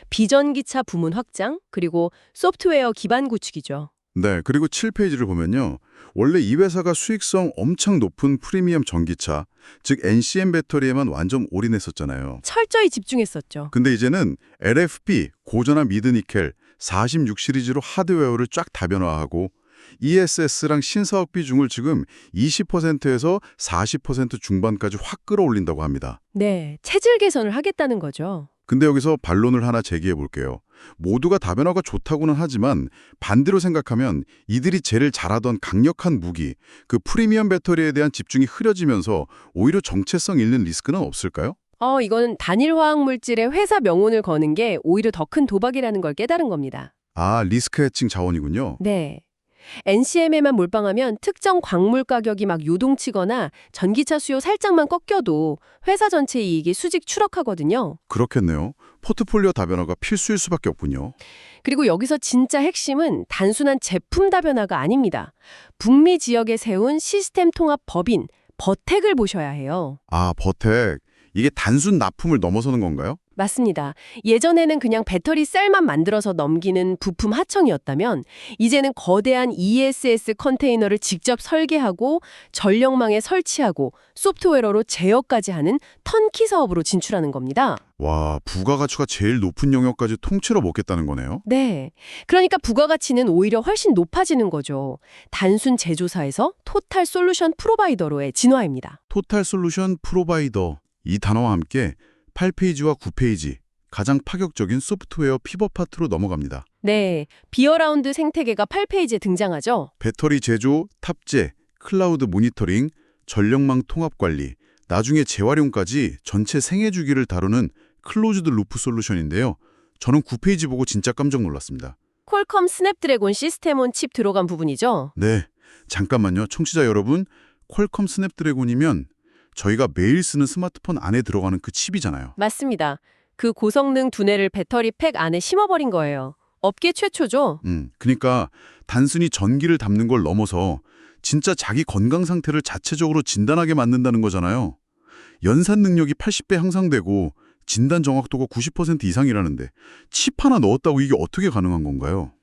비전기차 부문 확장, 그리고 소프트웨어 기반 구축이죠. 네, 그리고 7페이지를 보면요. 원래 이 회사가 수익성 엄청 높은 프리미엄 전기차, 즉 NCM 배터리에만 완전 올인했었잖아요. 철저히 집중했었죠. 근데 이제는 LFP, 고전화 미드니켈, 46 시리즈로 하드웨어를 쫙 다변화하고 ESS랑 신사업 비중을 지금 20%에서 40% 중반까지 확 끌어올린다고 합니다. 네, 체질 개선을 하겠다는 거죠. 근데 여기서 반론을 하나 제기해 볼게요. 모두가 다변화가 좋다고는 하지만 반대로 생각하면 이들이 제일 잘하던 강력한 무기, 그 프리미엄 배터리에 대한 집중이 흐려지면서 오히려 정체성 잃는 리스크는 없을까요? 이거는 단일 화학 물질의 회사 명운을 거는 게 오히려 더 큰 도박이라는 걸 깨달은 겁니다. 아, 리스크 해칭 자원이군요. 네. NCM에만 몰빵하면 특정 광물 가격이 막 요동치거나 전기차 수요 살짝만 꺾여도 회사 전체 이익이 수직 추락하거든요. 그렇겠네요. 포트폴리오 다변화가 필수일 수밖에 없군요. 그리고 여기서 진짜 핵심은 단순한 제품 다변화가 아닙니다. 북미 지역에 세운 시스템 통합 법인, 버텍을 보셔야 해요. 아, 버텍. 이게 단순 납품을 넘어서는 건가요? 맞습니다. 예전에는 그냥 배터리 셀만 만들어서 넘기는 부품 하청이었다면 이제는 거대한 ESS 컨테이너를 직접 설계하고 전력망에 설치하고 소프트웨어로 제어까지 하는 턴키 사업으로 진출하는 겁니다. 와, 부가가치가 제일 높은 영역까지 통째로 먹겠다는 거네요. 네. 그러니까 부가가치는 오히려 훨씬 높아지는 거죠. 단순 제조사에서 토탈 솔루션 프로바이더로의 진화입니다. 토탈 솔루션 프로바이더. 이 단어와 함께 8페이지와 9페이지, 가장 파격적인 소프트웨어 피벗 파트로 넘어갑니다. 네. 비어라운드 생태계가 8페이지에 등장하죠. 배터리 제조, 탑재, 클라우드 모니터링, 전력망 통합 관리, 나중에 재활용까지 전체 생애 주기를 다루는 클로즈드 루프 솔루션인데요. 저는 9페이지 보고 진짜 깜짝 놀랐습니다. 퀄컴 스냅드래곤 시스템온 칩 들어간 부분이죠. 네, 잠깐만요. 청취자 여러분, 퀄컴 스냅드래곤이면 저희가 매일 쓰는 스마트폰 안에 들어가는 그 칩이잖아요. 맞습니다. 그 고성능 두뇌를 배터리 팩 안에 심어버린 거예요. 업계 최초죠. 그러니까 단순히 전기를 담는 걸 넘어서 진짜 자기 건강 상태를 자체적으로 진단하게 만든다는 거잖아요. 연산 능력이 80배 향상되고 진단 정확도가 90% 이상이라는데 칩 하나 넣었다고 이게 어떻게 가능한 건가요?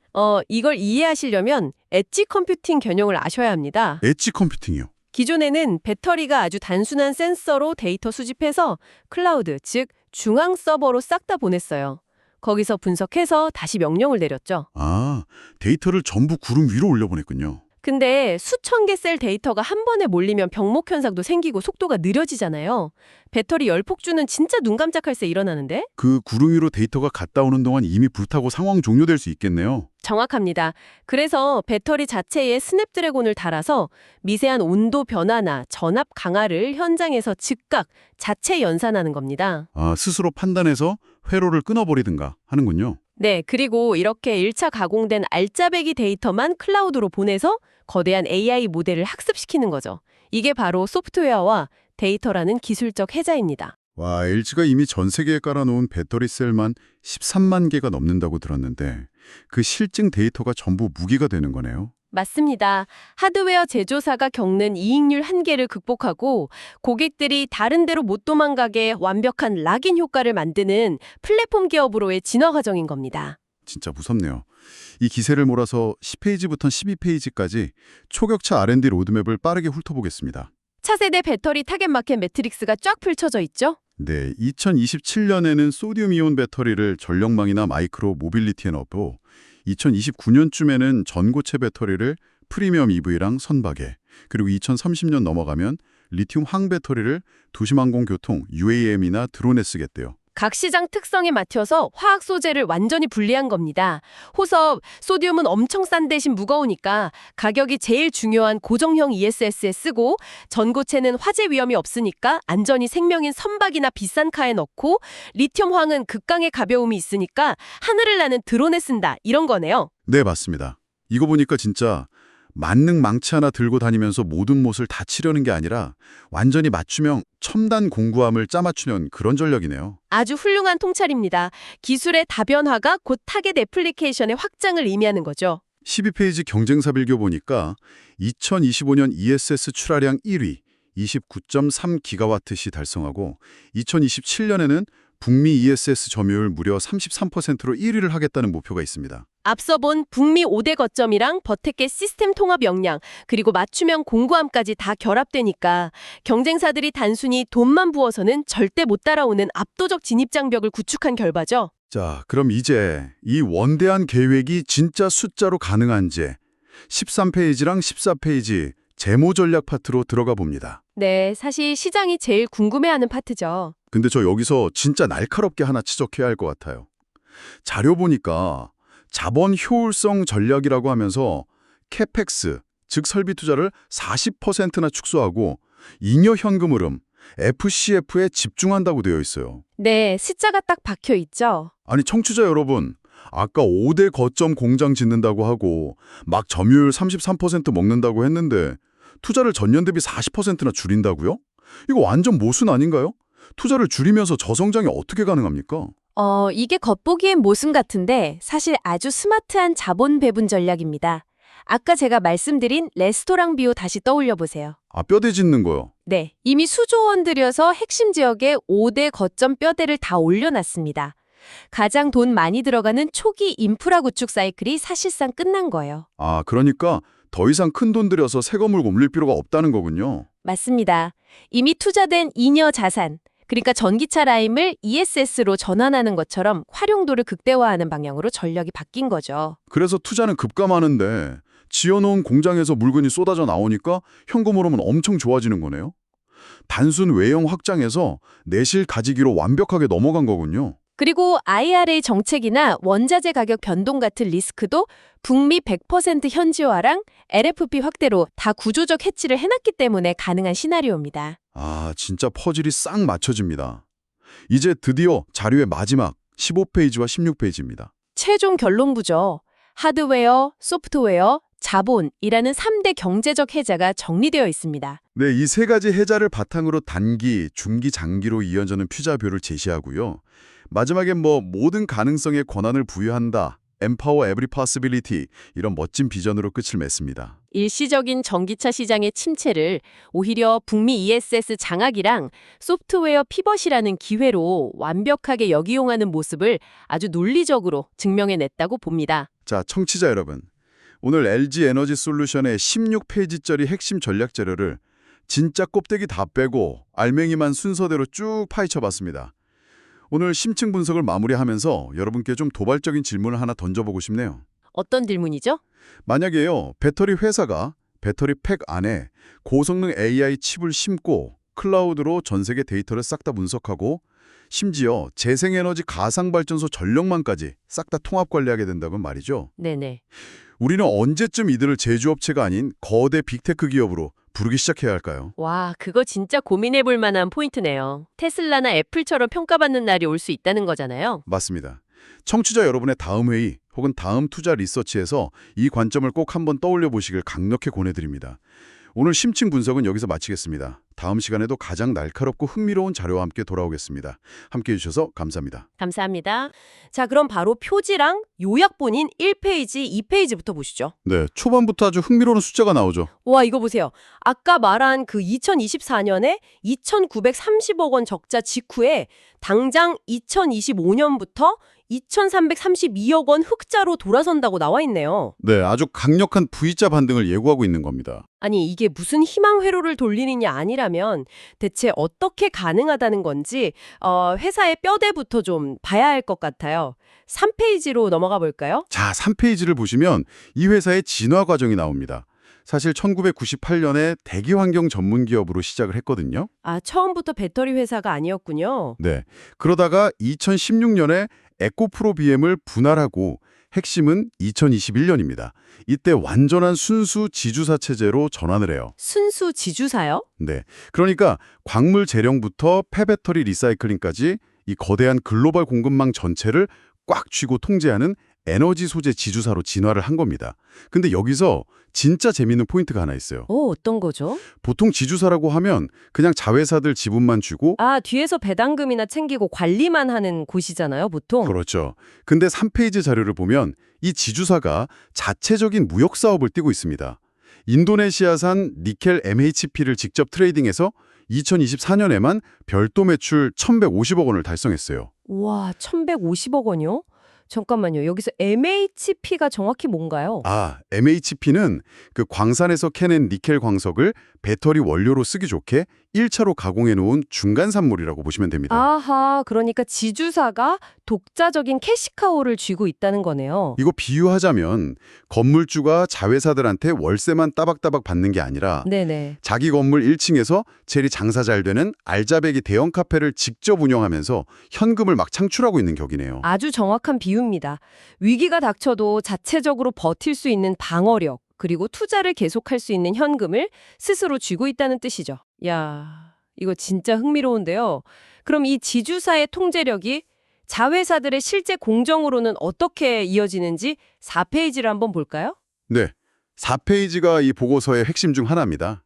이걸 이해하시려면 엣지 컴퓨팅 개념을 아셔야 합니다. 엣지 컴퓨팅이요. 기존에는 배터리가 아주 단순한 센서로 데이터 수집해서 클라우드, 즉 중앙 서버로 싹 다 보냈어요. 거기서 분석해서 다시 명령을 내렸죠. 아, 데이터를 전부 구름 위로 올려보냈군요. 근데 수천 개 셀 데이터가 한 번에 몰리면 병목 현상도 생기고 속도가 느려지잖아요. 배터리 열폭주는 진짜 눈 깜짝할 새 일어나는데? 그 구름 위로 데이터가 갔다 오는 동안 이미 불타고 상황 종료될 수 있겠네요. 정확합니다. 그래서 배터리 자체에 스냅드래곤을 달아서 미세한 온도 변화나 전압 강화를 현장에서 즉각 자체 연산하는 겁니다. 아, 스스로 판단해서 회로를 끊어버리든가 하는군요. 네, 그리고 이렇게 1차 가공된 알짜배기 데이터만 클라우드로 보내서 거대한 AI 모델을 학습시키는 거죠. 이게 바로 소프트웨어와 데이터라는 기술적 해자입니다. 와, LG가 이미 전 세계에 깔아놓은 배터리 셀만 13만 개가 넘는다고 들었는데 그 실증 데이터가 전부 무기가 되는 거네요. 맞습니다. 하드웨어 제조사가 겪는 이익률 한계를 극복하고 고객들이 다른 데로 못 도망가게 완벽한 락인 효과를 만드는 플랫폼 기업으로의 진화 과정인 겁니다. 진짜 무섭네요. 이 기세를 몰아서 10페이지부터 12페이지까지 초격차 R&D 로드맵을 빠르게 훑어보겠습니다. 차세대 배터리 타겟 마켓 매트릭스가 쫙 펼쳐져 있죠? 네, 2027년에는 소디움이온 배터리를 전력망이나 마이크로 모빌리티에 넣고 2029년쯤에는 전고체 배터리를 프리미엄 EV랑 선박에, 그리고 2030년 넘어가면 리튬 황 배터리를 도시망공 교통, UAM이나 드론에 쓰겠대요. 각 시장 특성에 맞춰서 화학 소재를 완전히 분리한 겁니다. 호섭, 소듐은 엄청 싼 대신 무거우니까 가격이 제일 중요한 고정형 ESS에 쓰고 전고체는 화재 위험이 없으니까 안전이 생명인 선박이나 비싼 카에 넣고 리튬 황은 극강의 가벼움이 있으니까 하늘을 나는 드론에 쓴다. 이런 거네요. 네, 맞습니다. 이거 보니까 진짜 만능 망치 하나 들고 다니면서 모든 못을 다 치려는 게 아니라 완전히 맞춤형 첨단 공구함을 짜맞추는 그런 전략이네요. 아주 훌륭한 통찰입니다. 기술의 다변화가 곧 타겟 애플리케이션의 확장을 의미하는 거죠. 12페이지 경쟁사 비교 보니까 2025년 ESS 출하량 1위, 29.3기가와트시 달성하고 2027년에는 북미 ESS 점유율 무려 33%로 1위를 하겠다는 목표가 있습니다. 앞서 본 북미 5대 거점이랑 버테켓 시스템 통합 역량, 그리고 맞춤형 공구함까지 다 결합되니까 경쟁사들이 단순히 돈만 부어서는 절대 못 따라오는 압도적 진입 장벽을 구축한 결과죠. 자, 그럼 이제 이 원대한 계획이 진짜 숫자로 가능한지 13페이지랑 14페이지 재무 전략 파트로 들어가 봅니다. 네, 사실 시장이 제일 궁금해하는 파트죠. 근데 저 여기서 진짜 날카롭게 하나 지적해야 할 것 같아요. 자료 보니까 자본 효율성 전략이라고 하면서 캐펙스, 즉 설비 투자를 40%나 축소하고 잉여 현금 흐름, FCF에 집중한다고 되어 있어요. 네, 숫자가 딱 박혀 있죠. 아니 청취자 여러분, 아까 5대 거점 공장 짓는다고 하고 막 점유율 33% 먹는다고 했는데 투자를 전년 대비 40%나 줄인다고요? 이거 완전 모순 아닌가요? 투자를 줄이면서 저성장이 어떻게 가능합니까? 이게 겉보기엔 모순 같은데 사실 아주 스마트한 자본 배분 전략입니다. 아까 제가 말씀드린 레스토랑 비유 다시 떠올려 보세요. 아, 뼈대 짓는 거요. 네, 이미 수조 원 들여서 핵심 지역에 5대 거점 뼈대를 다 올려놨습니다. 가장 돈 많이 들어가는 초기 인프라 구축 사이클이 사실상 끝난 거예요. 아, 그러니까 더 이상 큰 돈 들여서 새 건물 옮길 필요가 없다는 거군요. 맞습니다. 이미 투자된 잉여 자산, 그러니까 전기차 라임을 ESS로 전환하는 것처럼 활용도를 극대화하는 방향으로 전략이 바뀐 거죠. 그래서 투자는 급감하는데 지어놓은 공장에서 물건이 쏟아져 나오니까 현금 흐름은 엄청 좋아지는 거네요. 단순 외형 확장에서 내실 가지기로 완벽하게 넘어간 거군요. 그리고 IRA 정책이나 원자재 가격 변동 같은 리스크도 북미 100% 현지화랑 LFP 확대로 다 구조적 해치를 해놨기 때문에 가능한 시나리오입니다. 아, 진짜 퍼즐이 싹 맞춰집니다. 이제 드디어 자료의 마지막 15페이지와 16페이지입니다. 최종 결론부죠. 하드웨어, 소프트웨어, 자본이라는 3대 경제적 해자가 정리되어 있습니다. 네, 이 세 가지 해자를 바탕으로 단기, 중기, 장기로 이어지는 퓨자표를 제시하고요. 마지막엔 모든 가능성에 권한을 부여한다. Empower every possibility. 이런 멋진 비전으로 끝을 맺습니다. 일시적인 전기차 시장의 침체를 오히려 북미 ESS 장악이랑 소프트웨어 피벗이라는 기회로 완벽하게 역이용하는 모습을 아주 논리적으로 증명해냈다고 봅니다. 자, 청취자 여러분. 오늘 LG 에너지 솔루션의 16페이지짜리 핵심 전략 자료를 진짜 껍데기 다 빼고 알맹이만 순서대로 쭉 파헤쳐봤습니다. 오늘 심층 분석을 마무리하면서 여러분께 좀 도발적인 질문을 하나 던져보고 싶네요. 어떤 질문이죠? 만약에요, 배터리 회사가 배터리 팩 안에 고성능 AI 칩을 심고 클라우드로 전 세계 데이터를 싹 다 분석하고 심지어 재생에너지 가상발전소 전력망까지 싹 다 통합 관리하게 된다면 말이죠. 네네. 우리는 언제쯤 이들을 제조업체가 아닌 거대 빅테크 기업으로 부르기 시작해야 할까요? 와, 그거 진짜 고민해볼 만한 포인트네요. 테슬라나 애플처럼 평가받는 날이 올 수 있다는 거잖아요. 맞습니다. 청취자 여러분의 다음 회의 혹은 다음 투자 리서치에서 이 관점을 꼭 한번 떠올려 보시길 강력히 권해드립니다. 오늘 심층 분석은 여기서 마치겠습니다. 다음 시간에도 가장 날카롭고 흥미로운 자료와 함께 돌아오겠습니다. 함께해 주셔서 감사합니다. 감사합니다. 자, 그럼 바로 표지랑 요약본인 1페이지, 2페이지부터 보시죠. 네, 초반부터 아주 흥미로운 숫자가 나오죠. 와, 이거 보세요. 아까 말한 그 2024년에 2,930억 원 적자 직후에 당장 2025년부터 2,332억 원 흑자로 돌아선다고 나와 있네요. 네, 아주 강력한 V자 반등을 예고하고 있는 겁니다. 아니, 이게 무슨 희망 회로를 돌리느냐 아니라면 대체 어떻게 가능하다는 건지 회사의 뼈대부터 좀 봐야 할 것 같아요. 3페이지로 넘어가 볼까요? 자, 3페이지를 보시면 이 회사의 진화 과정이 나옵니다. 사실 1998년에 대기환경 전문 기업으로 시작을 했거든요. 아, 처음부터 배터리 회사가 아니었군요. 네. 그러다가 2016년에 에코프로 BM을 분할하고 핵심은 2021년입니다. 이때 완전한 순수 지주사 체제로 전환을 해요. 순수 지주사요? 네. 그러니까 광물 재령부터 폐배터리 리사이클링까지 이 거대한 글로벌 공급망 전체를 꽉 쥐고 통제하는 에너지 소재 지주사로 진화를 한 겁니다. 근데 여기서 진짜 재밌는 포인트가 하나 있어요. 어떤 거죠? 보통 지주사라고 하면 그냥 자회사들 지분만 주고 아, 뒤에서 배당금이나 챙기고 관리만 하는 곳이잖아요, 보통. 그렇죠. 근데 3페이지 자료를 보면 이 지주사가 자체적인 무역 사업을 띄고 있습니다. 인도네시아산 니켈 MHP를 직접 트레이딩해서 2024년에만 별도 매출 1,150억 원을 달성했어요. 와, 1,150억 원이요? 잠깐만요. 여기서 MHP가 정확히 뭔가요? 아, MHP는 그 광산에서 캐낸 니켈 광석을 배터리 원료로 쓰기 좋게 1차로 가공해 놓은 중간 산물이라고 보시면 됩니다. 아하, 그러니까 지주사가 독자적인 캐시카우를 쥐고 있다는 거네요. 이거 비유하자면 건물주가 자회사들한테 월세만 따박따박 받는 게 아니라 네네. 자기 건물 1층에서 제일 장사 잘 되는 알짜배기 대형 카페를 직접 운영하면서 현금을 막 창출하고 있는 격이네요. 아주 정확한 비유입니다. 위기가 닥쳐도 자체적으로 버틸 수 있는 방어력, 그리고 투자를 계속할 수 있는 현금을 스스로 쥐고 있다는 뜻이죠. 야, 이거 진짜 흥미로운데요. 그럼 이 지주사의 통제력이 자회사들의 실제 공정으로는 어떻게 이어지는지 4페이지를 한번 볼까요? 네, 4페이지가 이 보고서의 핵심 중 하나입니다.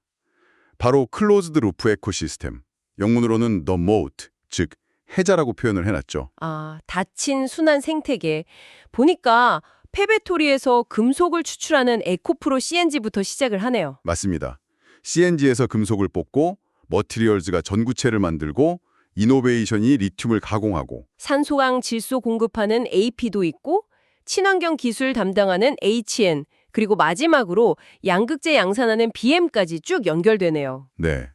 바로 클로즈드 루프 에코시스템, 영문으로는 The Moat, 즉 해자라고 표현을 해놨죠. 아, 닫힌 순환 생태계. 보니까 폐배터리에서 금속을 추출하는 에코프로 CNG부터 시작을 하네요. 맞습니다. CNG에서 금속을 뽑고 머티리얼즈가 전구체를 만들고 이노베이션이 리튬을 가공하고 산소강 질소 공급하는 AP도 있고 친환경 기술 담당하는 HN, 그리고 마지막으로 양극재 양산하는 BM까지 쭉 연결되네요. 네,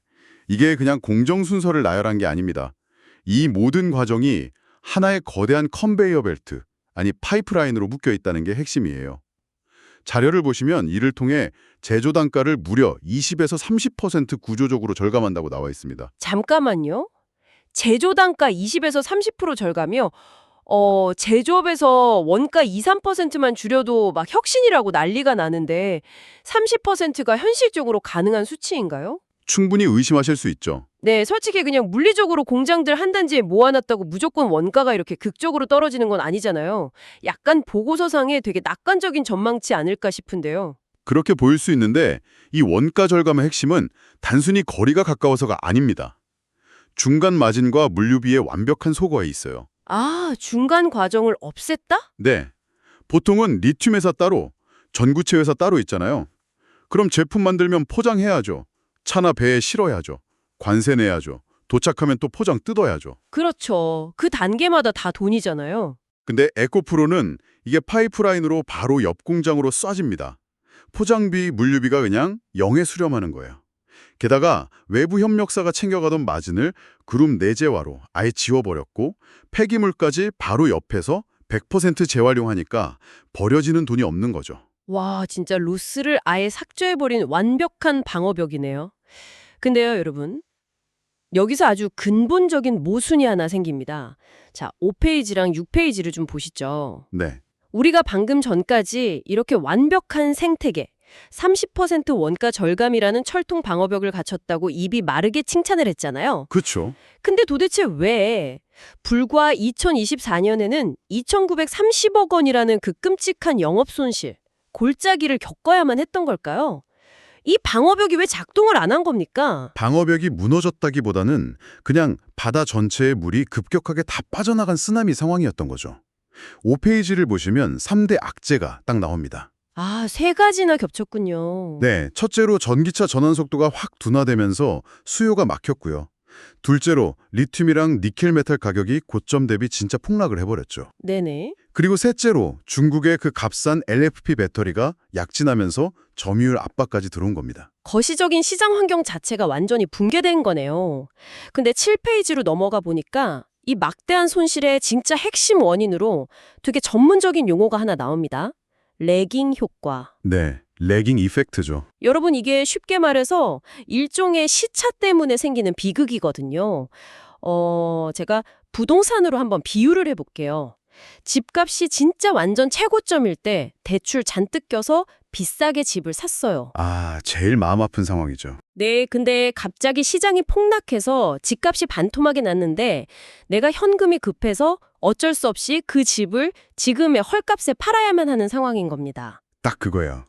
이게 그냥 공정 순서를 나열한 게 아닙니다. 이 모든 과정이 하나의 거대한 컨베이어 벨트, 아니 파이프라인으로 묶여 있다는 게 핵심이에요. 자료를 보시면 이를 통해 제조 단가를 무려 20에서 30% 구조적으로 절감한다고 나와 있습니다. 잠깐만요. 제조 단가 20에서 30% 절감이요? 제조업에서 원가 2, 3%만 줄여도 막 혁신이라고 난리가 나는데 30%가 현실적으로 가능한 수치인가요? 충분히 의심하실 수 있죠. 네, 솔직히 그냥 물리적으로 공장들 한 단지에 모아놨다고 무조건 원가가 이렇게 극적으로 떨어지는 건 아니잖아요. 약간 보고서상에 되게 낙관적인 전망치 않을까 싶은데요. 그렇게 보일 수 있는데 이 원가 절감의 핵심은 단순히 거리가 가까워서가 아닙니다. 중간 마진과 물류비의 완벽한 소거에 있어요. 아, 중간 과정을 없앴다? 네, 보통은 리튬 회사 따로, 전구체 회사 따로 있잖아요. 그럼 제품 만들면 포장해야죠. 차나 배에 실어야죠. 관세 내야죠. 도착하면 또 포장 뜯어야죠. 그렇죠. 그 단계마다 다 돈이잖아요. 근데 에코프로는 이게 파이프라인으로 바로 옆 공장으로 쏴집니다. 포장비, 물류비가 그냥 0에 수렴하는 거예요. 게다가 외부 협력사가 챙겨가던 마진을 그룹 내재화로 아예 지워버렸고 폐기물까지 바로 옆에서 100% 재활용하니까 버려지는 돈이 없는 거죠. 와, 진짜 로스를 아예 삭제해버린 완벽한 방어벽이네요. 근데요, 여러분. 여기서 아주 근본적인 모순이 하나 생깁니다. 자, 5페이지랑 6페이지를 좀 보시죠. 네, 우리가 방금 전까지 이렇게 완벽한 생태계, 30% 원가 절감이라는 철통 방어벽을 갖췄다고 입이 마르게 칭찬을 했잖아요. 그렇죠. 근데 도대체 왜 불과 2024년에는 2,930억 원이라는 그 끔찍한 영업 손실, 골짜기를 겪어야만 했던 걸까요? 이 방어벽이 왜 작동을 안 한 겁니까? 방어벽이 무너졌다기보다는 그냥 바다 전체의 물이 급격하게 다 빠져나간 쓰나미 상황이었던 거죠. 5페이지를 보시면 3대 악재가 딱 나옵니다. 아, 세 가지나 겹쳤군요. 네, 첫째로 전기차 전환 속도가 확 둔화되면서 수요가 막혔고요. 둘째로 리튬이랑 니켈 메탈 가격이 고점 대비 진짜 폭락을 해버렸죠. 네네. 그리고 셋째로 중국의 그 값싼 LFP 배터리가 약진하면서 점유율 압박까지 들어온 겁니다. 거시적인 시장 환경 자체가 완전히 붕괴된 거네요. 근데 7페이지로 넘어가 보니까 이 막대한 손실의 진짜 핵심 원인으로 되게 전문적인 용어가 하나 나옵니다. 레깅 효과. 네, 레깅 이펙트죠. 여러분, 이게 쉽게 말해서 일종의 시차 때문에 생기는 비극이거든요. 제가 부동산으로 한번 비유를 해볼게요. 집값이 진짜 완전 최고점일 때 대출 잔뜩 껴서 비싸게 집을 샀어요. 아, 제일 마음 아픈 상황이죠. 네, 근데 갑자기 시장이 폭락해서 집값이 반토막이 났는데 내가 현금이 급해서 어쩔 수 없이 그 집을 지금의 헐값에 팔아야만 하는 상황인 겁니다. 딱 그거예요.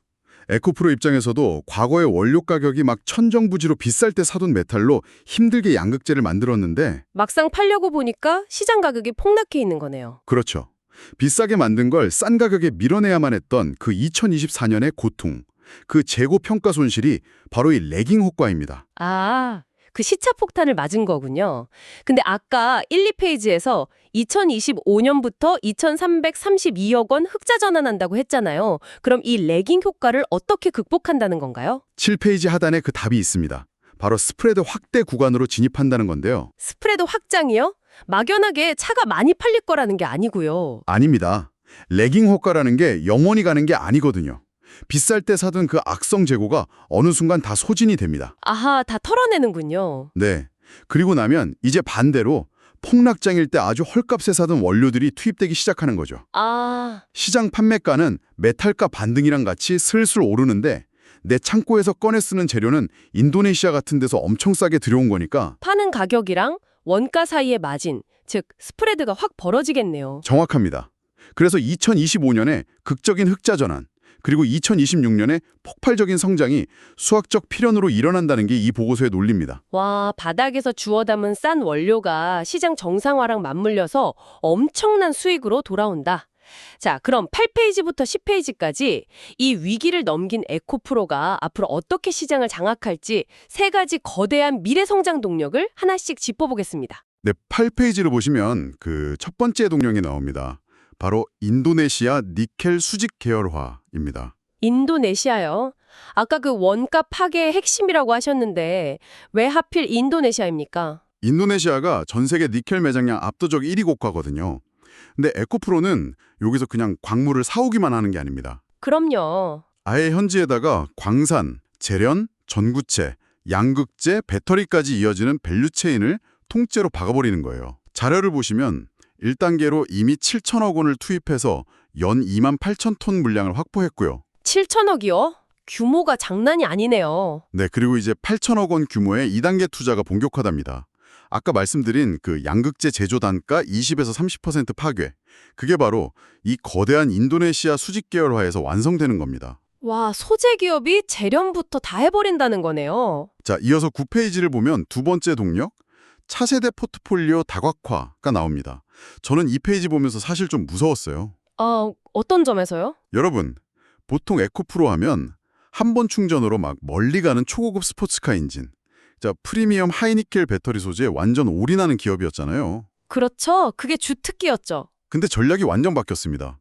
에코프로 입장에서도 과거의 원료 가격이 막 천정부지로 비쌀 때 사둔 메탈로 힘들게 양극재를 만들었는데 막상 팔려고 보니까 시장 가격이 폭락해 있는 거네요. 그렇죠. 비싸게 만든 걸 싼 가격에 밀어내야만 했던 그 2024년의 고통, 그 재고 평가 손실이 바로 이 레깅 효과입니다. 아, 그 시차 폭탄을 맞은 거군요. 근데 아까 1, 2페이지에서 2025년부터 2,332억 원 흑자 전환한다고 했잖아요. 그럼 이 레깅 효과를 어떻게 극복한다는 건가요? 7페이지 하단에 그 답이 있습니다. 바로 스프레드 확대 구간으로 진입한다는 건데요. 스프레드 확장이요? 막연하게 차가 많이 팔릴 거라는 게 아니고요. 아닙니다. 레깅 효과라는 게 영원히 가는 게 아니거든요. 비쌀 때 사둔 그 악성 재고가 어느 순간 다 소진이 됩니다. 아하, 다 털어내는군요. 네. 그리고 나면 이제 반대로 폭락장일 때 아주 헐값에 사던 원료들이 투입되기 시작하는 거죠. 아, 시장 판매가는 메탈가 반등이랑 같이 슬슬 오르는데 내 창고에서 꺼내 쓰는 재료는 인도네시아 같은 데서 엄청 싸게 들여온 거니까 파는 가격이랑 원가 사이의 마진, 즉 스프레드가 확 벌어지겠네요. 정확합니다. 그래서 2025년에 극적인 흑자 전환, 그리고 2026년에 폭발적인 성장이 수학적 필연으로 일어난다는 게 이 보고서의 논리입니다. 와, 바닥에서 주워 담은 싼 원료가 시장 정상화랑 맞물려서 엄청난 수익으로 돌아온다. 자, 그럼 8페이지부터 10페이지까지 이 위기를 넘긴 에코프로가 앞으로 어떻게 시장을 장악할지 세 가지 거대한 미래 성장 동력을 하나씩 짚어보겠습니다. 네, 8페이지를 보시면 그 첫 번째 동력이 나옵니다. 바로 인도네시아 니켈 수직 계열화입니다. 인도네시아요? 아까 그 원가 파괴의 핵심이라고 하셨는데 왜 하필 인도네시아입니까? 인도네시아가 전 세계 니켈 매장량 압도적 1위 국가거든요. 근데 에코프로는 여기서 그냥 광물을 사오기만 하는 게 아닙니다. 그럼요. 아예 현지에다가 광산, 재련, 전구체, 양극재, 배터리까지 이어지는 밸류체인을 통째로 박아버리는 거예요. 자료를 보시면 1단계로 이미 7천억 원을 투입해서 연 2만 8천 톤 물량을 확보했고요. 7천억이요? 규모가 장난이 아니네요. 네, 그리고 이제 8천억 원 규모의 2단계 투자가 본격화됩니다. 아까 말씀드린 그 양극재 제조 단가 20에서 30% 파괴. 그게 바로 이 거대한 인도네시아 수직 계열화에서 완성되는 겁니다. 와, 소재 기업이 재련부터 다 해버린다는 거네요. 자, 이어서 9페이지를 보면 두 번째 동력, 차세대 포트폴리오 다각화가 나옵니다. 저는 이 페이지 보면서 사실 좀 무서웠어요. 어떤 점에서요? 여러분, 보통 에코프로 하면 한 번 충전으로 막 멀리 가는 초고급 스포츠카 엔진. 자, 프리미엄 하이니켈 배터리 소재에 완전 올인하는 기업이었잖아요. 그렇죠. 그게 주특기였죠. 근데 전략이 완전 바뀌었습니다.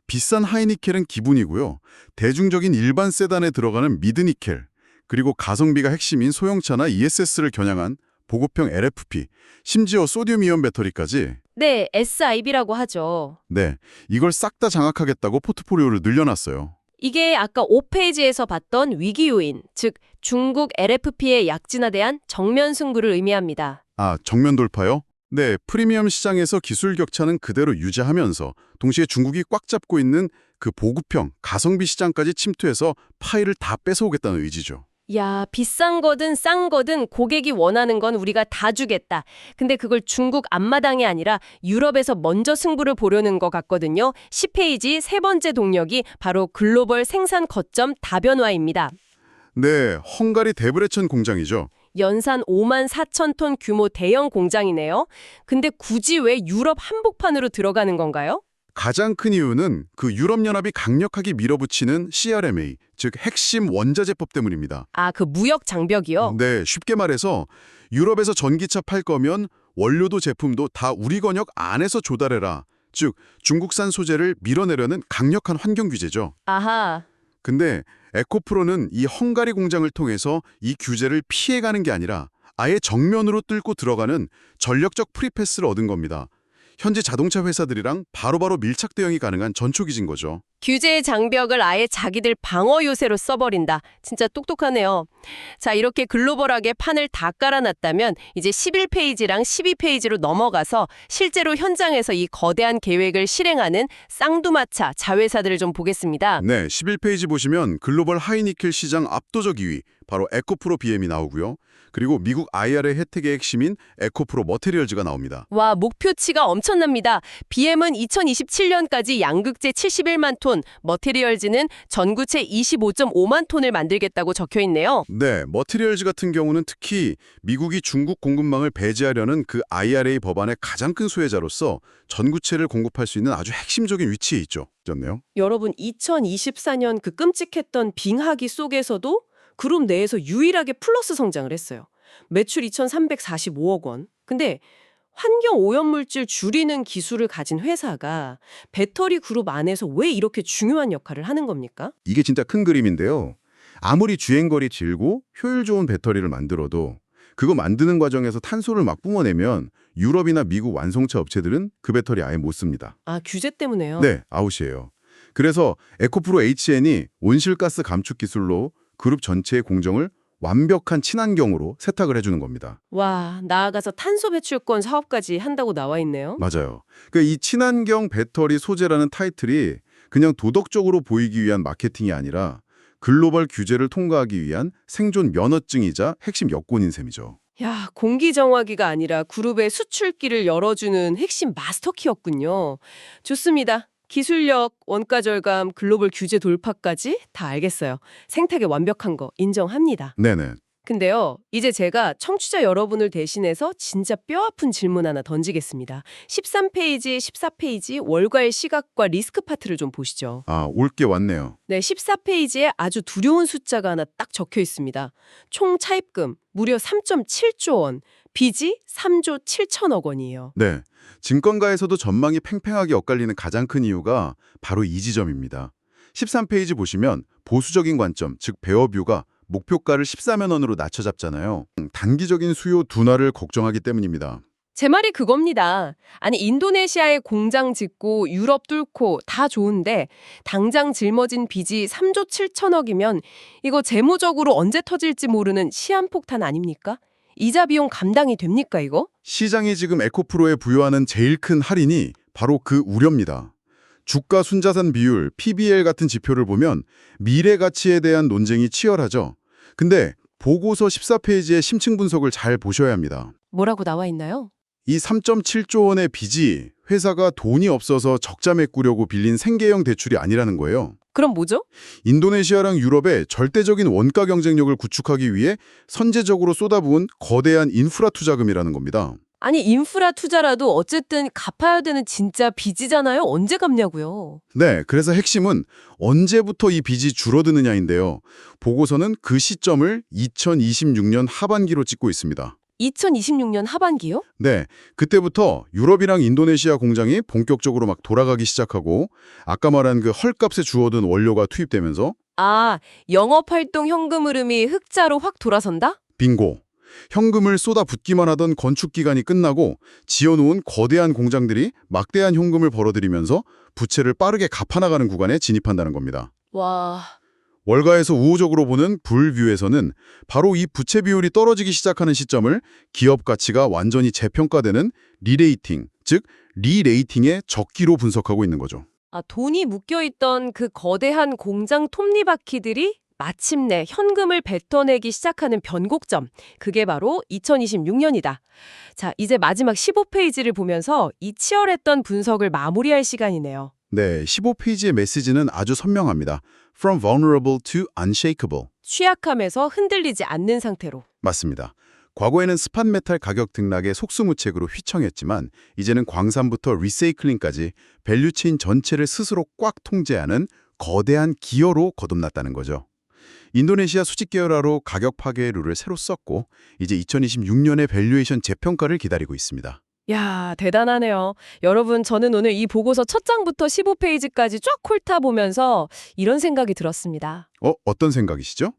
비싼 하이니켈은 기본이고요. 대중적인 일반 세단에 들어가는 미드니켈, 그리고 가성비가 핵심인 소형차나 ESS를 겨냥한 보급형 LFP, 심지어 소듐이온 배터리까지. 네, SIB라고 하죠. 네, 이걸 싹 다 장악하겠다고 포트폴리오를 늘려놨어요. 이게 아까 5페이지에서 봤던 위기 요인, 즉 중국 LFP의 약진에 대한 정면 승부를 의미합니다. 아, 정면 돌파요? 네, 프리미엄 시장에서 기술 격차는 그대로 유지하면서 동시에 중국이 꽉 잡고 있는 그 보급형, 가성비 시장까지 침투해서 파일을 다 뺏어오겠다는 의지죠. 야, 비싼 거든 싼 거든 고객이 원하는 건 우리가 다 주겠다. 근데 그걸 중국 앞마당이 아니라 유럽에서 먼저 승부를 보려는 것 같거든요. 10페이지 세 번째 동력이 바로 글로벌 생산 거점 다변화입니다. 네, 헝가리 데브레천 공장이죠. 연산 5만 4천 톤 규모 대형 공장이네요. 근데 굳이 왜 유럽 한복판으로 들어가는 건가요? 가장 큰 이유는 그 유럽연합이 강력하게 밀어붙이는 CRMA, 즉 핵심 원자재법 때문입니다. 아, 그 무역 장벽이요? 네, 쉽게 말해서 유럽에서 전기차 팔 거면 원료도 제품도 다 우리 권역 안에서 조달해라. 즉, 중국산 소재를 밀어내려는 강력한 환경 규제죠. 아하. 근데 에코프로는 이 헝가리 공장을 통해서 이 규제를 피해가는 게 아니라 아예 정면으로 뚫고 들어가는 전력적 프리패스를 얻은 겁니다. 현재 자동차 회사들이랑 바로바로 밀착 대응이 가능한 전초기진 거죠. 규제의 장벽을 아예 자기들 방어 요새로 써버린다. 진짜 똑똑하네요. 자, 이렇게 글로벌하게 판을 다 깔아놨다면 이제 11페이지랑 12페이지로 넘어가서 실제로 현장에서 이 거대한 계획을 실행하는 쌍두마차 자회사들을 좀 보겠습니다. 네, 11페이지 보시면 글로벌 하이니켈 시장 압도적 2위, 바로 에코프로 BM이 나오고요. 그리고 미국 IRA 혜택의 핵심인 에코프로 머테리얼즈가 나옵니다. 와, 목표치가 엄청납니다. BM은 2027년까지 양극재 71만 톤, 머테리얼즈는 전구체 25.5만 톤을 만들겠다고 적혀 있네요. 네, 머티리얼즈 같은 경우는 특히 미국이 중국 공급망을 배제하려는 그 IRA 법안의 가장 큰 수혜자로서 전구체를 공급할 수 있는 아주 핵심적인 위치에 있죠. 졌네요. 여러분 2024년 그 끔찍했던 빙하기 속에서도 그룹 내에서 유일하게 플러스 성장을 했어요. 매출 2,345억 원. 근데 환경 오염물질 줄이는 기술을 가진 회사가 배터리 그룹 안에서 왜 이렇게 중요한 역할을 하는 겁니까? 이게 진짜 큰 그림인데요. 아무리 주행거리 길고 효율 좋은 배터리를 만들어도 그거 만드는 과정에서 탄소를 막 뿜어내면 유럽이나 미국 완성차 업체들은 그 배터리 아예 못 씁니다. 아, 규제 때문에요? 네, 아웃이에요. 그래서 에코프로 HN이 온실가스 감축 기술로 그룹 전체의 공정을 완벽한 친환경으로 세탁을 해주는 겁니다. 와, 나아가서 탄소 배출권 사업까지 한다고 나와 있네요. 맞아요. 이 친환경 배터리 소재라는 타이틀이 그냥 도덕적으로 보이기 위한 마케팅이 아니라 글로벌 규제를 통과하기 위한 생존 면허증이자 핵심 여건인 셈이죠. 야, 공기 정화기가 아니라 그룹의 수출기를 열어주는 핵심 마스터키였군요. 좋습니다. 기술력, 원가 절감, 글로벌 규제 돌파까지 다 알겠어요. 생태계 완벽한 거 인정합니다. 네네. 근데요, 이제 제가 청취자 여러분을 대신해서 진짜 뼈아픈 질문 하나 던지겠습니다. 13페이지, 14페이지 월가의 시각과 리스크 파트를 좀 보시죠. 아, 올 게 왔네요. 네, 14페이지에 아주 두려운 숫자가 하나 딱 적혀 있습니다. 총 차입금 무려 3.7조 원, 빚이 3조 7천억 원이에요. 네, 증권가에서도 전망이 팽팽하게 엇갈리는 가장 큰 이유가 바로 이 지점입니다. 13페이지 보시면 보수적인 관점, 즉 베어뷰가 목표가를 14만 원으로 낮춰 잡잖아요. 단기적인 수요 둔화를 걱정하기 때문입니다. 제 말이 그겁니다. 아니, 인도네시아에 공장 짓고 유럽 뚫고 다 좋은데 당장 짊어진 빚이 3조 7천억이면 이거 재무적으로 언제 터질지 모르는 시한폭탄 아닙니까? 이자 비용 감당이 됩니까, 이거? 시장이 지금 에코프로에 부여하는 제일 큰 할인이 바로 그 우려입니다. 주가 순자산 비율, PBL 같은 지표를 보면 미래 가치에 대한 논쟁이 치열하죠. 근데 보고서 14페이지의 심층 분석을 잘 보셔야 합니다. 뭐라고 나와 있나요? 이 3.7조 원의 빚이 회사가 돈이 없어서 적자 메꾸려고 빌린 생계형 대출이 아니라는 거예요. 그럼 뭐죠? 인도네시아랑 유럽의 절대적인 원가 경쟁력을 구축하기 위해 선제적으로 쏟아부은 거대한 인프라 투자금이라는 겁니다. 아니, 인프라 투자라도 어쨌든 갚아야 되는 진짜 빚이잖아요. 언제 갚냐고요. 네, 그래서 핵심은 언제부터 이 빚이 줄어드느냐인데요. 보고서는 그 시점을 2026년 하반기로 찍고 있습니다. 2026년 하반기요? 네, 그때부터 유럽이랑 인도네시아 공장이 본격적으로 막 돌아가기 시작하고 아까 말한 그 헐값에 주워든 원료가 투입되면서 아, 영업활동 현금 흐름이 흑자로 확 돌아선다? 빙고! 현금을 쏟아붓기만 하던 건축기간이 끝나고 지어놓은 거대한 공장들이 막대한 현금을 벌어들이면서 부채를 빠르게 갚아나가는 구간에 진입한다는 겁니다. 와, 월가에서 우호적으로 보는 불뷰에서는 바로 이 부채 비율이 떨어지기 시작하는 시점을 기업 가치가 완전히 재평가되는 리레이팅, 즉 리레이팅의 적기로 분석하고 있는 거죠. 아, 돈이 묶여있던 그 거대한 공장 톱니바퀴들이 마침내 현금을 뱉어내기 시작하는 변곡점. 그게 바로 2026년이다. 자, 이제 마지막 15페이지를 보면서 이 치열했던 분석을 마무리할 시간이네요. 네, 15페이지의 메시지는 아주 선명합니다. From vulnerable to unshakable. 취약함에서 흔들리지 않는 상태로. 맞습니다. 과거에는 스팟 메탈 가격 등락의 속수무책으로 휘청했지만 이제는 광산부터 리사이클링까지 밸류체인 전체를 스스로 꽉 통제하는 거대한 기어로 거듭났다는 거죠. 인도네시아 수직 계열화로 가격 파괴의 룰을 새로 썼고 이제 2026년의 밸류에이션 재평가를 기다리고 있습니다. 야, 대단하네요. 여러분, 저는 오늘 이 보고서 첫 장부터 15페이지까지 쫙 훑어보면서 이런 생각이 들었습니다. 어떤 생각이시죠?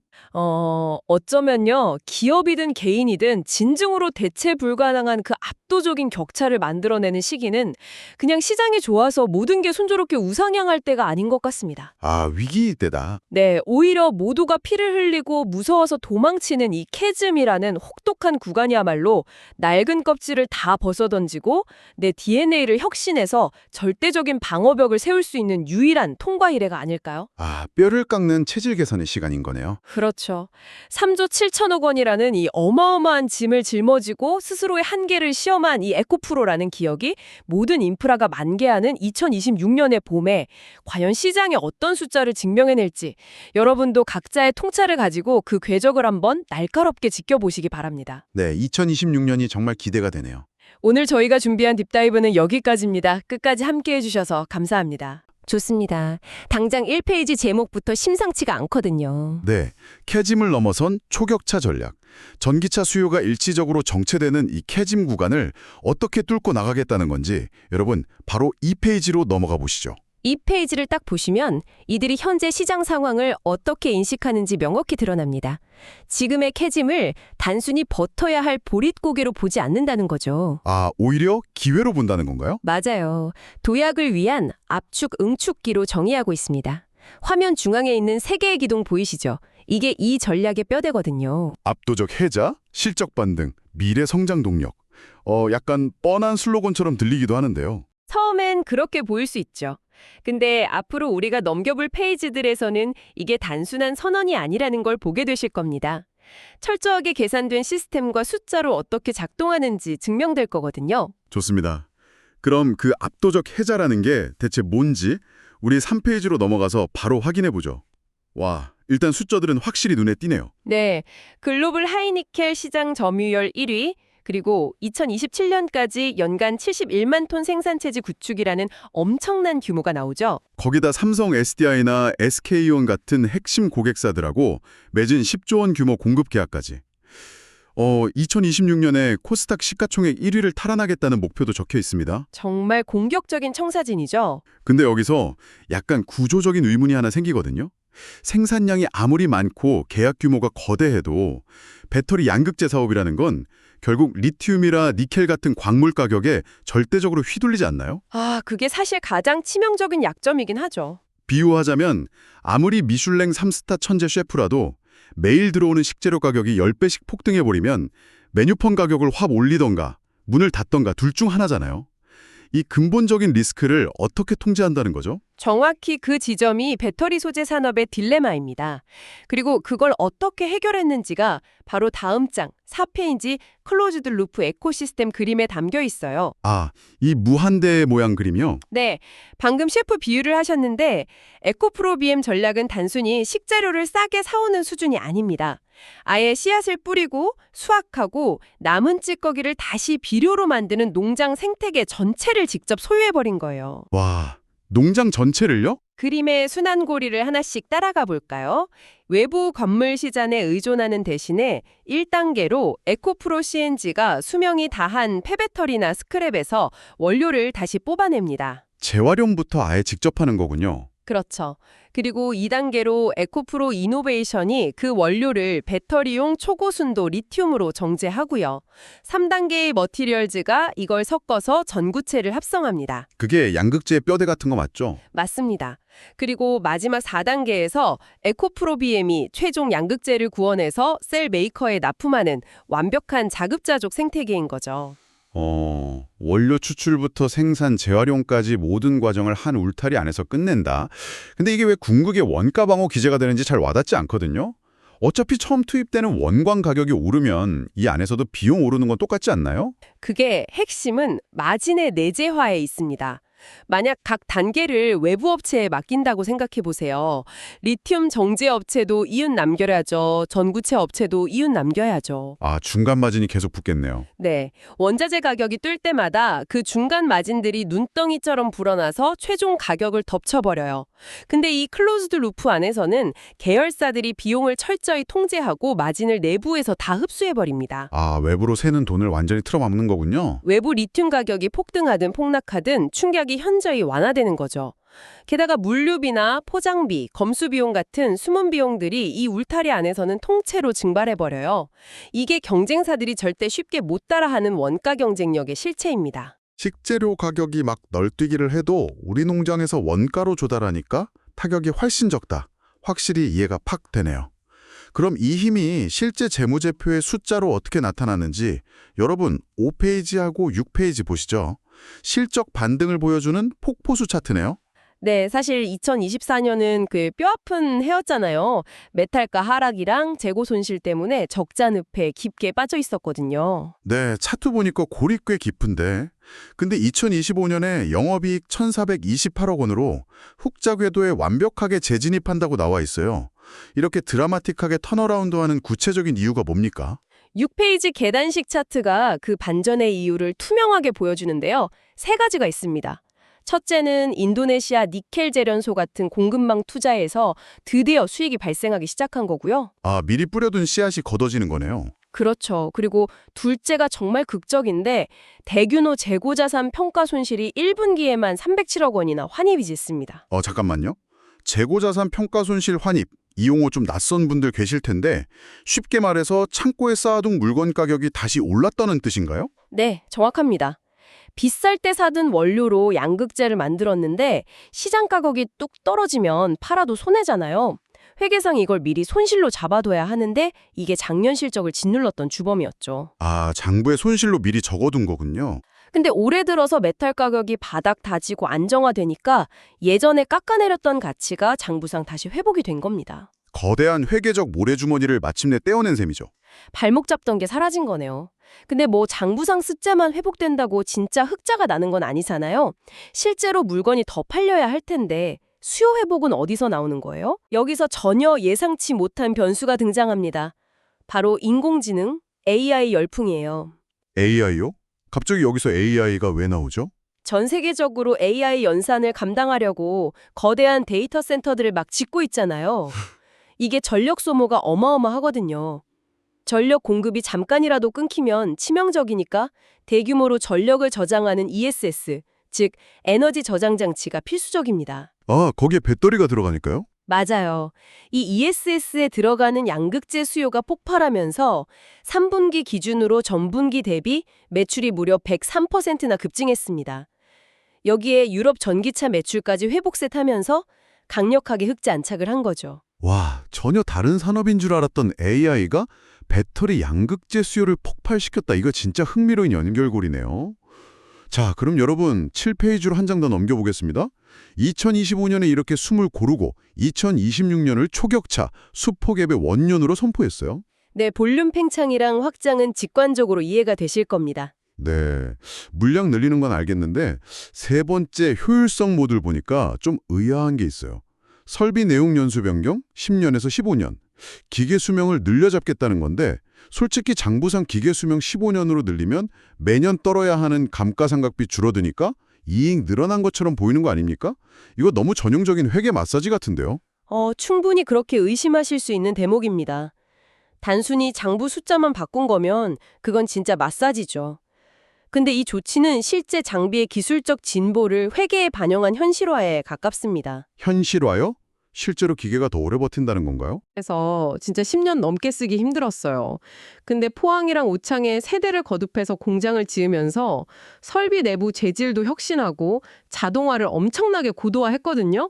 어쩌면요, 기업이든 개인이든 진중으로 대체 불가능한 그 압도적인 격차를 만들어내는 시기는 그냥 시장이 좋아서 모든 게 순조롭게 우상향할 때가 아닌 것 같습니다. 아, 위기 때다. 네, 오히려 모두가 피를 흘리고 무서워서 도망치는 이 캐즘이라는 혹독한 구간이야말로 낡은 껍질을 다 벗어던지고 내 DNA를 혁신해서 절대적인 방어벽을 세울 수 있는 유일한 통과 이래가 아닐까요? 아, 뼈를 깎는 체질 개선의 시간인 거네요. 그렇죠. 3조 7천억 원이라는 이 어마어마한 짐을 짊어지고 스스로의 한계를 시험한 이 에코프로라는 기억이 모든 인프라가 만개하는 2026년의 봄에 과연 시장에 어떤 숫자를 증명해낼지 여러분도 각자의 통찰을 가지고 그 궤적을 한번 날카롭게 지켜보시기 바랍니다. 네, 2026년이 정말 기대가 되네요. 오늘 저희가 준비한 딥다이브는 여기까지입니다. 끝까지 함께해 주셔서 감사합니다. 좋습니다. 당장 1페이지 제목부터 심상치가 않거든요. 네, 캐짐을 넘어선 초격차 전략. 전기차 수요가 일시적으로 정체되는 이 캐짐 구간을 어떻게 뚫고 나가겠다는 건지 여러분 바로 2페이지로 넘어가 보시죠. 이 페이지를 딱 보시면 이들이 현재 시장 상황을 어떻게 인식하는지 명확히 드러납니다. 지금의 캐짐을 단순히 버텨야 할 보릿고개로 보지 않는다는 거죠. 아, 오히려 기회로 본다는 건가요? 맞아요. 도약을 위한 압축 응축기로 정의하고 있습니다. 화면 중앙에 있는 세 개의 기둥 보이시죠? 이게 이 전략의 뼈대거든요. 압도적 해자, 실적 반등, 미래 성장 동력. 약간 뻔한 슬로건처럼 들리기도 하는데요. 처음엔 그렇게 보일 수 있죠. 근데 앞으로 우리가 넘겨볼 페이지들에서는 이게 단순한 선언이 아니라는 걸 보게 되실 겁니다. 철저하게 계산된 시스템과 숫자로 어떻게 작동하는지 증명될 거거든요. 좋습니다. 그럼 그 압도적 해자라는 게 대체 뭔지 우리 3페이지로 넘어가서 바로 확인해 보죠. 와, 일단 숫자들은 확실히 눈에 띄네요. 네, 글로벌 하이니켈 시장 점유율 1위, 그리고 2027년까지 연간 71만 톤 생산체지 구축이라는 엄청난 규모가 나오죠. 거기다 삼성 SDI나 SK온 같은 핵심 고객사들하고 맺은 10조 원 규모 공급 계약까지. 2026년에 코스닥 시가총액 1위를 탈환하겠다는 목표도 적혀 있습니다. 정말 공격적인 청사진이죠. 근데 여기서 약간 구조적인 의문이 하나 생기거든요. 생산량이 아무리 많고 계약 규모가 거대해도 배터리 양극재 사업이라는 건 결국 리튬이나 니켈 같은 광물 가격에 절대적으로 휘둘리지 않나요? 아, 그게 사실 가장 치명적인 약점이긴 하죠. 비유하자면 아무리 미슐랭 3스타 천재 셰프라도 매일 들어오는 식재료 가격이 10배씩 폭등해버리면 메뉴판 가격을 확 올리던가 문을 닫던가 둘 중 하나잖아요. 이 근본적인 리스크를 어떻게 통제한다는 거죠? 정확히 그 지점이 배터리 소재 산업의 딜레마입니다. 그리고 그걸 어떻게 해결했는지가 바로 다음 장 4페이지 클로즈드 루프 에코시스템 그림에 담겨 있어요. 아, 이 무한대 모양 그림이요? 네, 방금 셰프 비유를 하셨는데 에코프로비엠 전략은 단순히 식재료를 싸게 사오는 수준이 아닙니다. 아예 씨앗을 뿌리고 수확하고 남은 찌꺼기를 다시 비료로 만드는 농장 생태계 전체를 직접 소유해버린 거예요. 와, 농장 전체를요? 그림의 순환고리를 하나씩 따라가 볼까요? 외부 건물 시잔에 의존하는 대신에 1단계로 에코프로 CNG가 수명이 다한 폐배터리나 스크랩에서 원료를 다시 뽑아냅니다. 재활용부터 아예 직접 하는 거군요. 그렇죠. 그리고 2단계로 에코프로 이노베이션이 그 원료를 배터리용 초고순도 리튬으로 정제하고요. 3단계의 머티리얼즈가 이걸 섞어서 전구체를 합성합니다. 그게 양극재 뼈대 같은 거 맞죠? 맞습니다. 그리고 마지막 4단계에서 에코프로비엠이 최종 양극재를 구원해서 셀 메이커에 납품하는 완벽한 자급자족 생태계인 거죠. 원료 추출부터 생산, 재활용까지 모든 과정을 한 울타리 안에서 끝낸다. 근데 이게 왜 궁극의 원가 방어 기제가 되는지 잘 와닿지 않거든요. 어차피 처음 투입되는 원광 가격이 오르면 이 안에서도 비용 오르는 건 똑같지 않나요? 그게 핵심은 마진의 내재화에 있습니다. 만약 각 단계를 외부 업체에 맡긴다고 생각해 보세요. 리튬 정제 업체도 이윤 남겨야죠. 전구체 업체도 이윤 남겨야죠. 아, 중간 마진이 계속 붙겠네요. 네, 원자재 가격이 뛸 때마다 그 중간 마진들이 눈덩이처럼 불어나서 최종 가격을 덮쳐버려요. 근데 이 클로즈드 루프 안에서는 계열사들이 비용을 철저히 통제하고 마진을 내부에서 다 흡수해버립니다. 아, 외부로 새는 돈을 완전히 틀어막는 거군요. 외부 리튬 가격이 폭등하든 폭락하든 충격이 현저히 완화되는 거죠. 게다가 물류비나 포장비, 검수 비용 같은 숨은 비용들이 이 울타리 안에서는 통째로 증발해버려요. 이게 경쟁사들이 절대 쉽게 못 따라하는 원가 경쟁력의 실체입니다. 식재료 가격이 막 널뛰기를 해도 우리 농장에서 원가로 조달하니까 타격이 훨씬 적다. 확실히 이해가 팍 되네요. 그럼 이 힘이 실제 재무제표의 숫자로 어떻게 나타나는지 여러분 5페이지하고 6페이지 보시죠. 실적 반등을 보여주는 폭포수 차트네요. 네, 사실 2024년은 그 뼈아픈 해였잖아요. 메탈가 하락이랑 재고 손실 때문에 적자 늪에 깊게 빠져 있었거든요. 네, 차트 보니까 골이 꽤 깊은데. 근데 2025년에 영업이익 1,428억 원으로 흑자 궤도에 완벽하게 재진입한다고 나와 있어요. 이렇게 드라마틱하게 턴어라운드하는 구체적인 이유가 뭡니까? 6페이지 계단식 차트가 그 반전의 이유를 투명하게 보여주는데요. 세 가지가 있습니다. 첫째는 인도네시아 니켈 재련소 같은 공급망 투자에서 드디어 수익이 발생하기 시작한 거고요. 아, 미리 뿌려둔 씨앗이 걷어지는 거네요. 그렇죠. 그리고 둘째가 정말 극적인데 대규모 재고자산 평가 손실이 1분기에만 307억 원이나 환입이 짙습니다. 잠깐만요. 재고자산 평가 손실 환입. 이 용어 좀 낯선 분들 계실 텐데 쉽게 말해서 창고에 쌓아둔 물건 가격이 다시 올랐다는 뜻인가요? 네, 정확합니다. 비쌀 때 사둔 원료로 양극재를 만들었는데 시장 가격이 뚝 떨어지면 팔아도 손해잖아요. 회계상 이걸 미리 손실로 잡아둬야 하는데 이게 작년 실적을 짓눌렀던 주범이었죠. 아, 장부에 손실로 미리 적어둔 거군요. 근데 올해 들어서 메탈 가격이 바닥 다지고 안정화되니까 예전에 깎아내렸던 가치가 장부상 다시 회복이 된 겁니다. 거대한 회계적 모래주머니를 마침내 떼어낸 셈이죠. 발목 잡던 게 사라진 거네요. 근데 뭐 장부상 숫자만 회복된다고 진짜 흑자가 나는 건 아니잖아요. 실제로 물건이 더 팔려야 할 텐데 수요 회복은 어디서 나오는 거예요? 여기서 전혀 예상치 못한 변수가 등장합니다. 바로 인공지능, AI 열풍이에요. AI요? 갑자기 여기서 AI가 왜 나오죠? 전 세계적으로 AI 연산을 감당하려고 거대한 데이터 센터들을 막 짓고 있잖아요. 이게 전력 소모가 어마어마하거든요. 전력 공급이 잠깐이라도 끊기면 치명적이니까 대규모로 전력을 저장하는 ESS, 즉 에너지 저장 장치가 필수적입니다. 아, 거기에 배터리가 들어가니까요? 맞아요. 이 ESS에 들어가는 양극재 수요가 폭발하면서 3분기 기준으로 전분기 대비 매출이 무려 103%나 급증했습니다. 여기에 유럽 전기차 매출까지 회복세타면서 강력하게 흑자 안착을 한 거죠. 와, 전혀 다른 산업인 줄 알았던 AI가 배터리 양극재 수요를 폭발시켰다. 이거 진짜 흥미로운 연결고리네요. 자, 그럼 여러분 7페이지로 한 장 더 넘겨보겠습니다. 2025년에 이렇게 숨을 고르고 2026년을 초격차 수폭 앱의 원년으로 선포했어요. 네, 볼륨 팽창이랑 확장은 직관적으로 이해가 되실 겁니다. 네, 물량 늘리는 건 알겠는데 세 번째 효율성 모드를 보니까 좀 의아한 게 있어요. 설비 내용 연수 변경 10년에서 15년, 기계 수명을 늘려잡겠다는 건데 솔직히 장부상 기계 수명 15년으로 늘리면 매년 떨어야 하는 감가상각비 줄어드니까 이익 늘어난 것처럼 보이는 거 아닙니까? 이거 너무 전형적인 회계 마사지 같은데요? 충분히 그렇게 의심하실 수 있는 대목입니다. 단순히 장부 숫자만 바꾼 거면 그건 진짜 마사지죠. 근데 이 조치는 실제 장비의 기술적 진보를 회계에 반영한 현실화에 가깝습니다. 현실화요? 실제로 기계가 더 오래 버틴다는 건가요? 그래서 진짜 10년 넘게 쓰기 힘들었어요. 근데 포항이랑 오창에 세대를 거듭해서 공장을 지으면서 설비 내부 재질도 혁신하고 자동화를 엄청나게 고도화했거든요.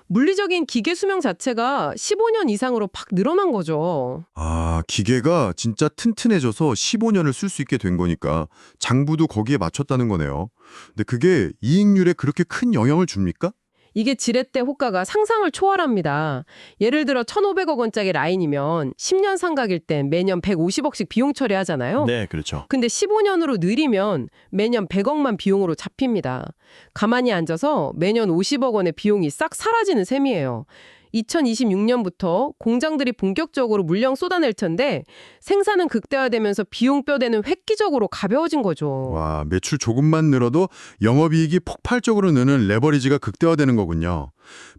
물리적인 기계 수명 자체가 15년 이상으로 팍 늘어난 거죠. 아, 기계가 진짜 튼튼해져서 15년을 쓸 수 있게 된 거니까 장부도 거기에 맞췄다는 거네요. 근데 그게 이익률에 그렇게 큰 영향을 줍니까? 이게 지렛대 호가가 상상을 초월합니다. 예를 들어 1,500억 원짜리 라인이면 10년 상각일 땐 매년 150억씩 비용 처리하잖아요. 네, 그렇죠. 근데 15년으로 느리면 매년 100억만 비용으로 잡힙니다. 가만히 앉아서 매년 50억 원의 비용이 싹 사라지는 셈이에요. 2026년부터 공장들이 본격적으로 물량 쏟아낼 텐데 생산은 극대화되면서 비용 뼈대는 획기적으로 가벼워진 거죠. 와, 매출 조금만 늘어도 영업이익이 폭발적으로 느는 레버리지가 극대화되는 거군요.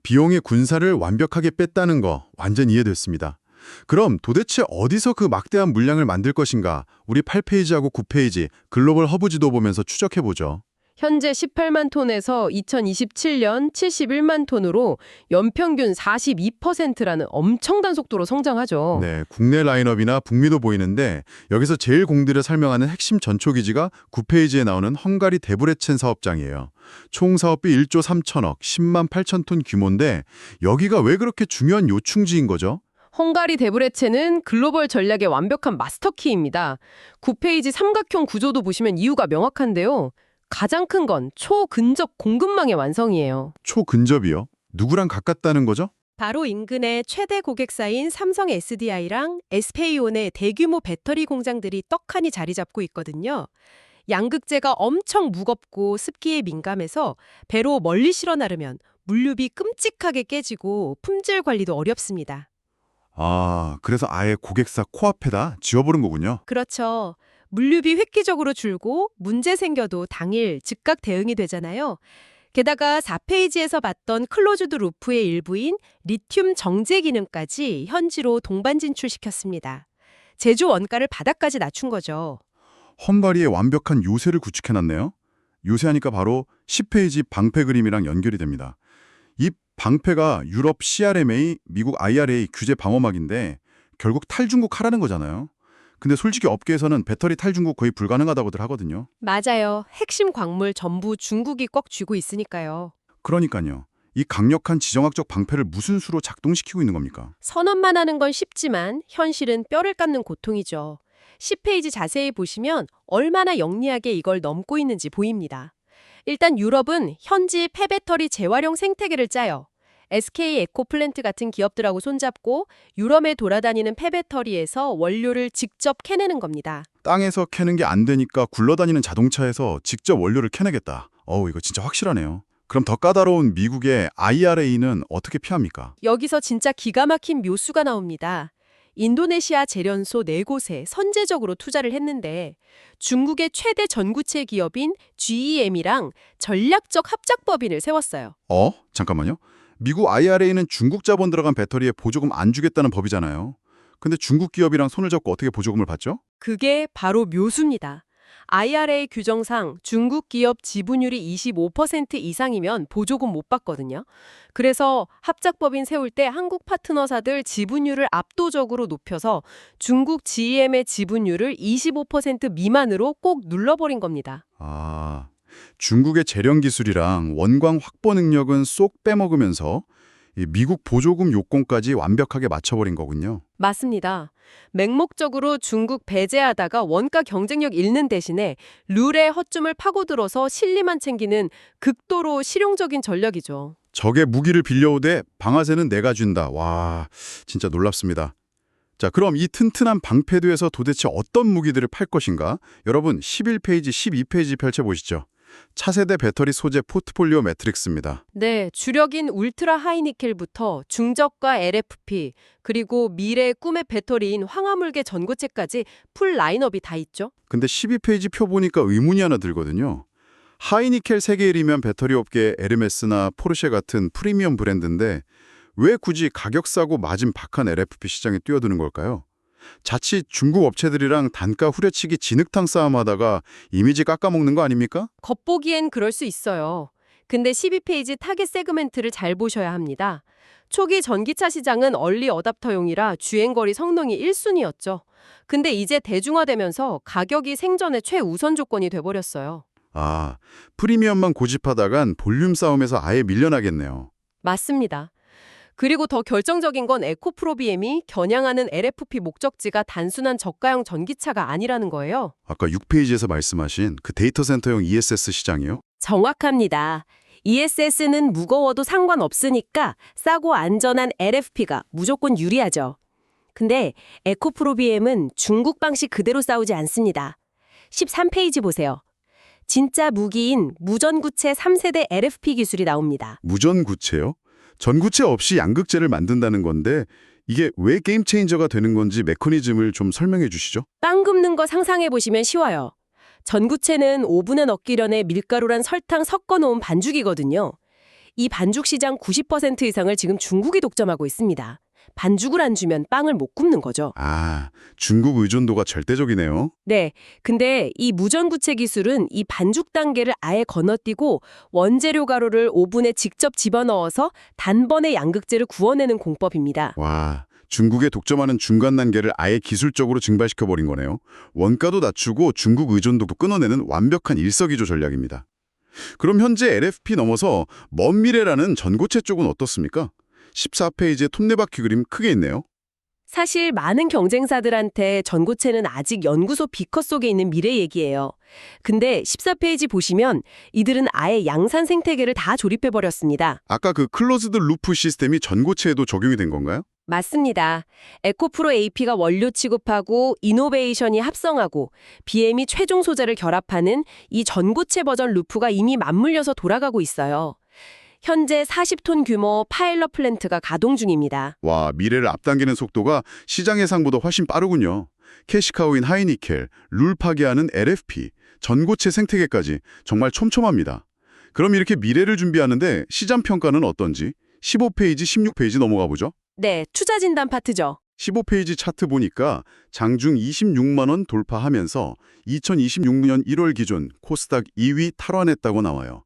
비용의 군사를 완벽하게 뺐다는 거 완전 이해됐습니다. 그럼 도대체 어디서 그 막대한 물량을 만들 것인가? 우리 8페이지하고 9페이지 글로벌 허브 지도 보면서 추적해보죠. 현재 18만 톤에서 2027년 71만 톤으로 연평균 42%라는 엄청난 속도로 성장하죠. 네, 국내 라인업이나 북미도 보이는데 여기서 제일 공들여 설명하는 핵심 전초기지가 9페이지에 나오는 헝가리 데브레첸 사업장이에요. 총 사업비 1조 3천억, 10만 8천 톤 규모인데 여기가 왜 그렇게 중요한 요충지인 거죠? 헝가리 데브레첸은 글로벌 전략의 완벽한 마스터키입니다. 9페이지 삼각형 구조도 보시면 이유가 명확한데요. 가장 큰 건 초근접 공급망의 완성이에요. 초근접이요? 누구랑 가깝다는 거죠? 바로 인근의 최대 고객사인 삼성 SDI랑 SK온의 대규모 배터리 공장들이 떡하니 자리 잡고 있거든요. 양극재가 엄청 무겁고 습기에 민감해서 배로 멀리 실어 나르면 물류비 끔찍하게 깨지고 품질 관리도 어렵습니다. 아, 그래서 아예 고객사 코앞에다 지어버린 거군요. 그렇죠. 물류비 획기적으로 줄고 문제 생겨도 당일 즉각 대응이 되잖아요. 게다가 4페이지에서 봤던 클로즈드 루프의 일부인 리튬 정제 기능까지 현지로 동반 진출시켰습니다. 제조 원가를 바닥까지 낮춘 거죠. 헝가리의 완벽한 요새를 구축해놨네요. 요새하니까 바로 10페이지 방패 그림이랑 연결이 됩니다. 이 방패가 유럽 CRMA, 미국 IRA 규제 방어막인데 결국 탈중국 하라는 거잖아요. 근데 솔직히 업계에서는 배터리 탈중국 거의 불가능하다고들 하거든요. 맞아요. 핵심 광물 전부 중국이 꽉 쥐고 있으니까요. 그러니까요. 이 강력한 지정학적 방패를 무슨 수로 작동시키고 있는 겁니까? 선언만 하는 건 쉽지만 현실은 뼈를 깎는 고통이죠. 10페이지 자세히 보시면 얼마나 영리하게 이걸 넘고 있는지 보입니다. 일단 유럽은 현지 폐배터리 재활용 생태계를 짜요. SK 에코플랜트 같은 기업들하고 손잡고 유럽에 돌아다니는 폐배터리에서 원료를 직접 캐내는 겁니다. 땅에서 캐는 게 안 되니까 굴러다니는 자동차에서 직접 원료를 캐내겠다. 이거 진짜 확실하네요. 그럼 더 까다로운 미국의 IRA는 어떻게 피합니까? 여기서 진짜 기가 막힌 묘수가 나옵니다. 인도네시아 재련소 4곳에 선제적으로 투자를 했는데 중국의 최대 전구체 기업인 GEM이랑 전략적 합작법인을 세웠어요. 잠깐만요. 미국 IRA는 중국 자본 들어간 배터리에 보조금 안 주겠다는 법이잖아요. 근데 중국 기업이랑 손을 잡고 어떻게 보조금을 받죠? 그게 바로 묘수입니다. IRA 규정상 중국 기업 지분율이 25% 이상이면 보조금 못 받거든요. 그래서 합작법인 세울 때 한국 파트너사들 지분율을 압도적으로 높여서 중국 GM의 지분율을 25% 미만으로 꼭 눌러버린 겁니다. 아, 중국의 재련 기술이랑 원광 확보 능력은 쏙 빼먹으면서 이 미국 보조금 요건까지 완벽하게 맞춰버린 거군요. 맞습니다. 맹목적으로 중국 배제하다가 원가 경쟁력 잃는 대신에 룰의 허점을 파고들어서 실리만 챙기는 극도로 실용적인 전략이죠. 적의 무기를 빌려오되 방아쇠는 내가 준다. 와, 진짜 놀랍습니다. 자, 그럼 이 튼튼한 방패도에서 도대체 어떤 무기들을 팔 것인가? 여러분, 11페이지, 12페이지 펼쳐보시죠. 차세대 배터리 소재 포트폴리오 매트릭스입니다. 네, 주력인 울트라 하이니켈부터 중저가 LFP, 그리고 미래의 꿈의 배터리인 황화물계 전고체까지 풀 라인업이 다 있죠. 근데 12페이지 표 보니까 의문이 하나 들거든요. 하이니켈 세계 1위면 배터리 업계 에르메스나 포르쉐 같은 프리미엄 브랜드인데 왜 굳이 가격 싸고 마진 박한 LFP 시장에 뛰어드는 걸까요? 자칫 중국 업체들이랑 단가 후려치기 진흙탕 싸움하다가 이미지 깎아먹는 거 아닙니까? 겉보기엔 그럴 수 있어요. 근데 12페이지 타겟 세그멘트를 잘 보셔야 합니다. 초기 전기차 시장은 얼리 어답터용이라 주행거리 성능이 1순위였죠. 근데 이제 대중화되면서 가격이 생전의 최우선 조건이 돼버렸어요. 아, 프리미엄만 고집하다간 볼륨 싸움에서 아예 밀려나겠네요. 맞습니다. 그리고 더 결정적인 건 에코프로비엠이 겨냥하는 LFP 목적지가 단순한 저가형 전기차가 아니라는 거예요. 아까 6페이지에서 말씀하신 그 데이터 센터용 ESS 시장이요? 정확합니다. ESS는 무거워도 상관없으니까 싸고 안전한 LFP가 무조건 유리하죠. 근데 에코프로비엠은 중국 방식 그대로 싸우지 않습니다. 13페이지 보세요. 진짜 무기인 무전구체 3세대 LFP 기술이 나옵니다. 무전구체요? 전구체 없이 양극재를 만든다는 건데 이게 왜 게임 체인저가 되는 건지 메커니즘을 좀 설명해 주시죠. 빵 굽는 거 상상해 보시면 쉬워요. 전구체는 오븐에 넣기련에 밀가루랑 설탕 섞어 놓은 반죽이거든요. 이 반죽 시장 90% 이상을 지금 중국이 독점하고 있습니다. 반죽을 안 주면 빵을 못 굽는 거죠. 아, 중국 의존도가 절대적이네요. 네, 근데 이 무전구체 기술은 이 반죽 단계를 아예 건너뛰고 원재료 가루를 오븐에 직접 집어넣어서 단번에 양극재를 구워내는 공법입니다. 와, 중국에 독점하는 중간 단계를 아예 기술적으로 증발시켜버린 거네요. 원가도 낮추고 중국 의존도도 끊어내는 완벽한 일석이조 전략입니다. 그럼 현재 LFP 넘어서 먼 미래라는 전고체 쪽은 어떻습니까? 14페이지에 톱니바퀴 그림 크게 있네요. 사실 많은 경쟁사들한테 전고체는 아직 연구소 비커 속에 있는 미래 얘기예요. 근데 14페이지 보시면 이들은 아예 양산 생태계를 다 조립해버렸습니다. 아까 그 클로즈드 루프 시스템이 전고체에도 적용이 된 건가요? 맞습니다. 에코프로 AP가 원료 취급하고 이노베이션이 합성하고 BM이 최종 소재를 결합하는 이 전고체 버전 루프가 이미 맞물려서 돌아가고 있어요. 현재 40톤 규모 파일럿 플랜트가 가동 중입니다. 와, 미래를 앞당기는 속도가 시장 예상보다 훨씬 빠르군요. 캐시카우인 하이니켈, 룰 파괴하는 LFP, 전고체 생태계까지 정말 촘촘합니다. 그럼 이렇게 미래를 준비하는데 시장 평가는 어떤지 15페이지, 16페이지 넘어가 보죠. 네, 투자 진단 파트죠. 15페이지 차트 보니까 장중 26만 원 돌파하면서 2026년 1월 기준 코스닥 2위 탈환했다고 나와요.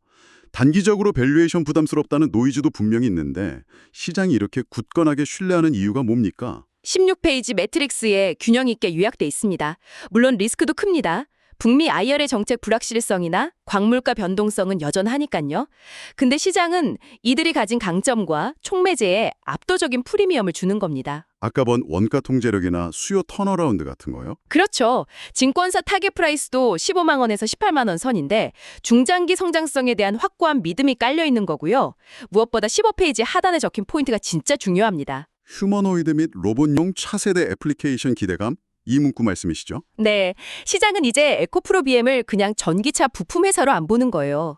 단기적으로 밸류에이션 부담스럽다는 노이즈도 분명히 있는데 시장이 이렇게 굳건하게 신뢰하는 이유가 뭡니까? 16페이지 매트릭스에 균형 있게 요약돼 있습니다. 물론 리스크도 큽니다. 북미 IR의 정책 불확실성이나 광물가 변동성은 여전하니까요. 근데 시장은 이들이 가진 강점과 촉매제에 압도적인 프리미엄을 주는 겁니다. 아까 본 원가 통제력이나 수요 턴어라운드 같은 거요? 그렇죠. 증권사 타겟 프라이스도 15만 원에서 18만 원 선인데 중장기 성장성에 대한 확고한 믿음이 깔려 있는 거고요. 무엇보다 15페이지 하단에 적힌 포인트가 진짜 중요합니다. 휴머노이드 및 로봇용 차세대 애플리케이션 기대감? 이 문구 말씀이시죠? 네, 시장은 이제 에코프로 BM을 그냥 전기차 부품 회사로 안 보는 거예요.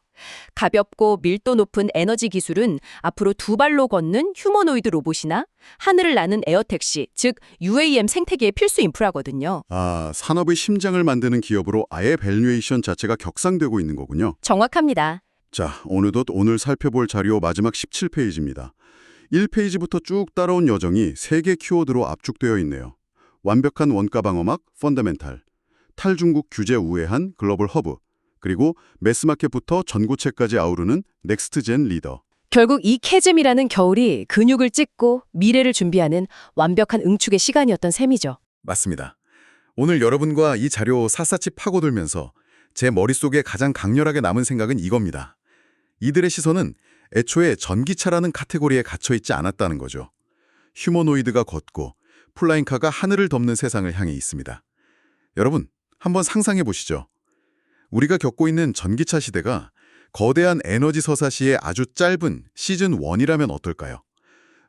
가볍고 밀도 높은 에너지 기술은 앞으로 두 발로 걷는 휴머노이드 로봇이나 하늘을 나는 에어택시, 즉 UAM 생태계의 필수 인프라거든요. 아, 산업의 심장을 만드는 기업으로 아예 밸류에이션 자체가 격상되고 있는 거군요. 정확합니다. 자, 어느덧 오늘 살펴볼 자료 마지막 17페이지입니다. 1페이지부터 쭉 따라온 여정이 3개 키워드로 압축되어 있네요. 완벽한 원가 방어막, 펀더멘탈, 탈중국 규제 우회한 글로벌 허브, 그리고 매스마켓부터 전고체까지 아우르는 넥스트젠 리더. 결국 이 캐즘이라는 겨울이 근육을 찢고 미래를 준비하는 완벽한 응축의 시간이었던 셈이죠. 맞습니다. 오늘 여러분과 이 자료 샅샅이 파고들면서 제 머릿속에 가장 강렬하게 남은 생각은 이겁니다. 이들의 시선은 애초에 전기차라는 카테고리에 갇혀있지 않았다는 거죠. 휴머노이드가 걷고 플라잉카가 하늘을 덮는 세상을 향해 있습니다. 여러분, 한번 상상해 보시죠. 우리가 겪고 있는 전기차 시대가 거대한 에너지 서사시의 아주 짧은 시즌 1이라면 어떨까요?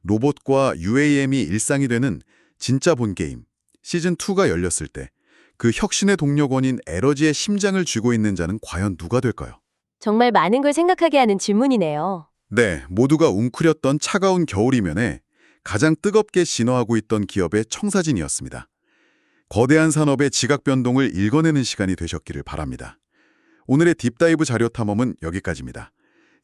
로봇과 UAM이 일상이 되는 진짜 본 게임, 시즌2가 열렸을 때 그 혁신의 동력원인 에너지의 심장을 쥐고 있는 자는 과연 누가 될까요? 정말 많은 걸 생각하게 하는 질문이네요. 네, 모두가 웅크렸던 차가운 겨울이면에 가장 뜨겁게 진화하고 있던 기업의 청사진이었습니다. 거대한 산업의 지각 변동을 읽어내는 시간이 되셨기를 바랍니다. 오늘의 딥다이브 자료 탐험은 여기까지입니다.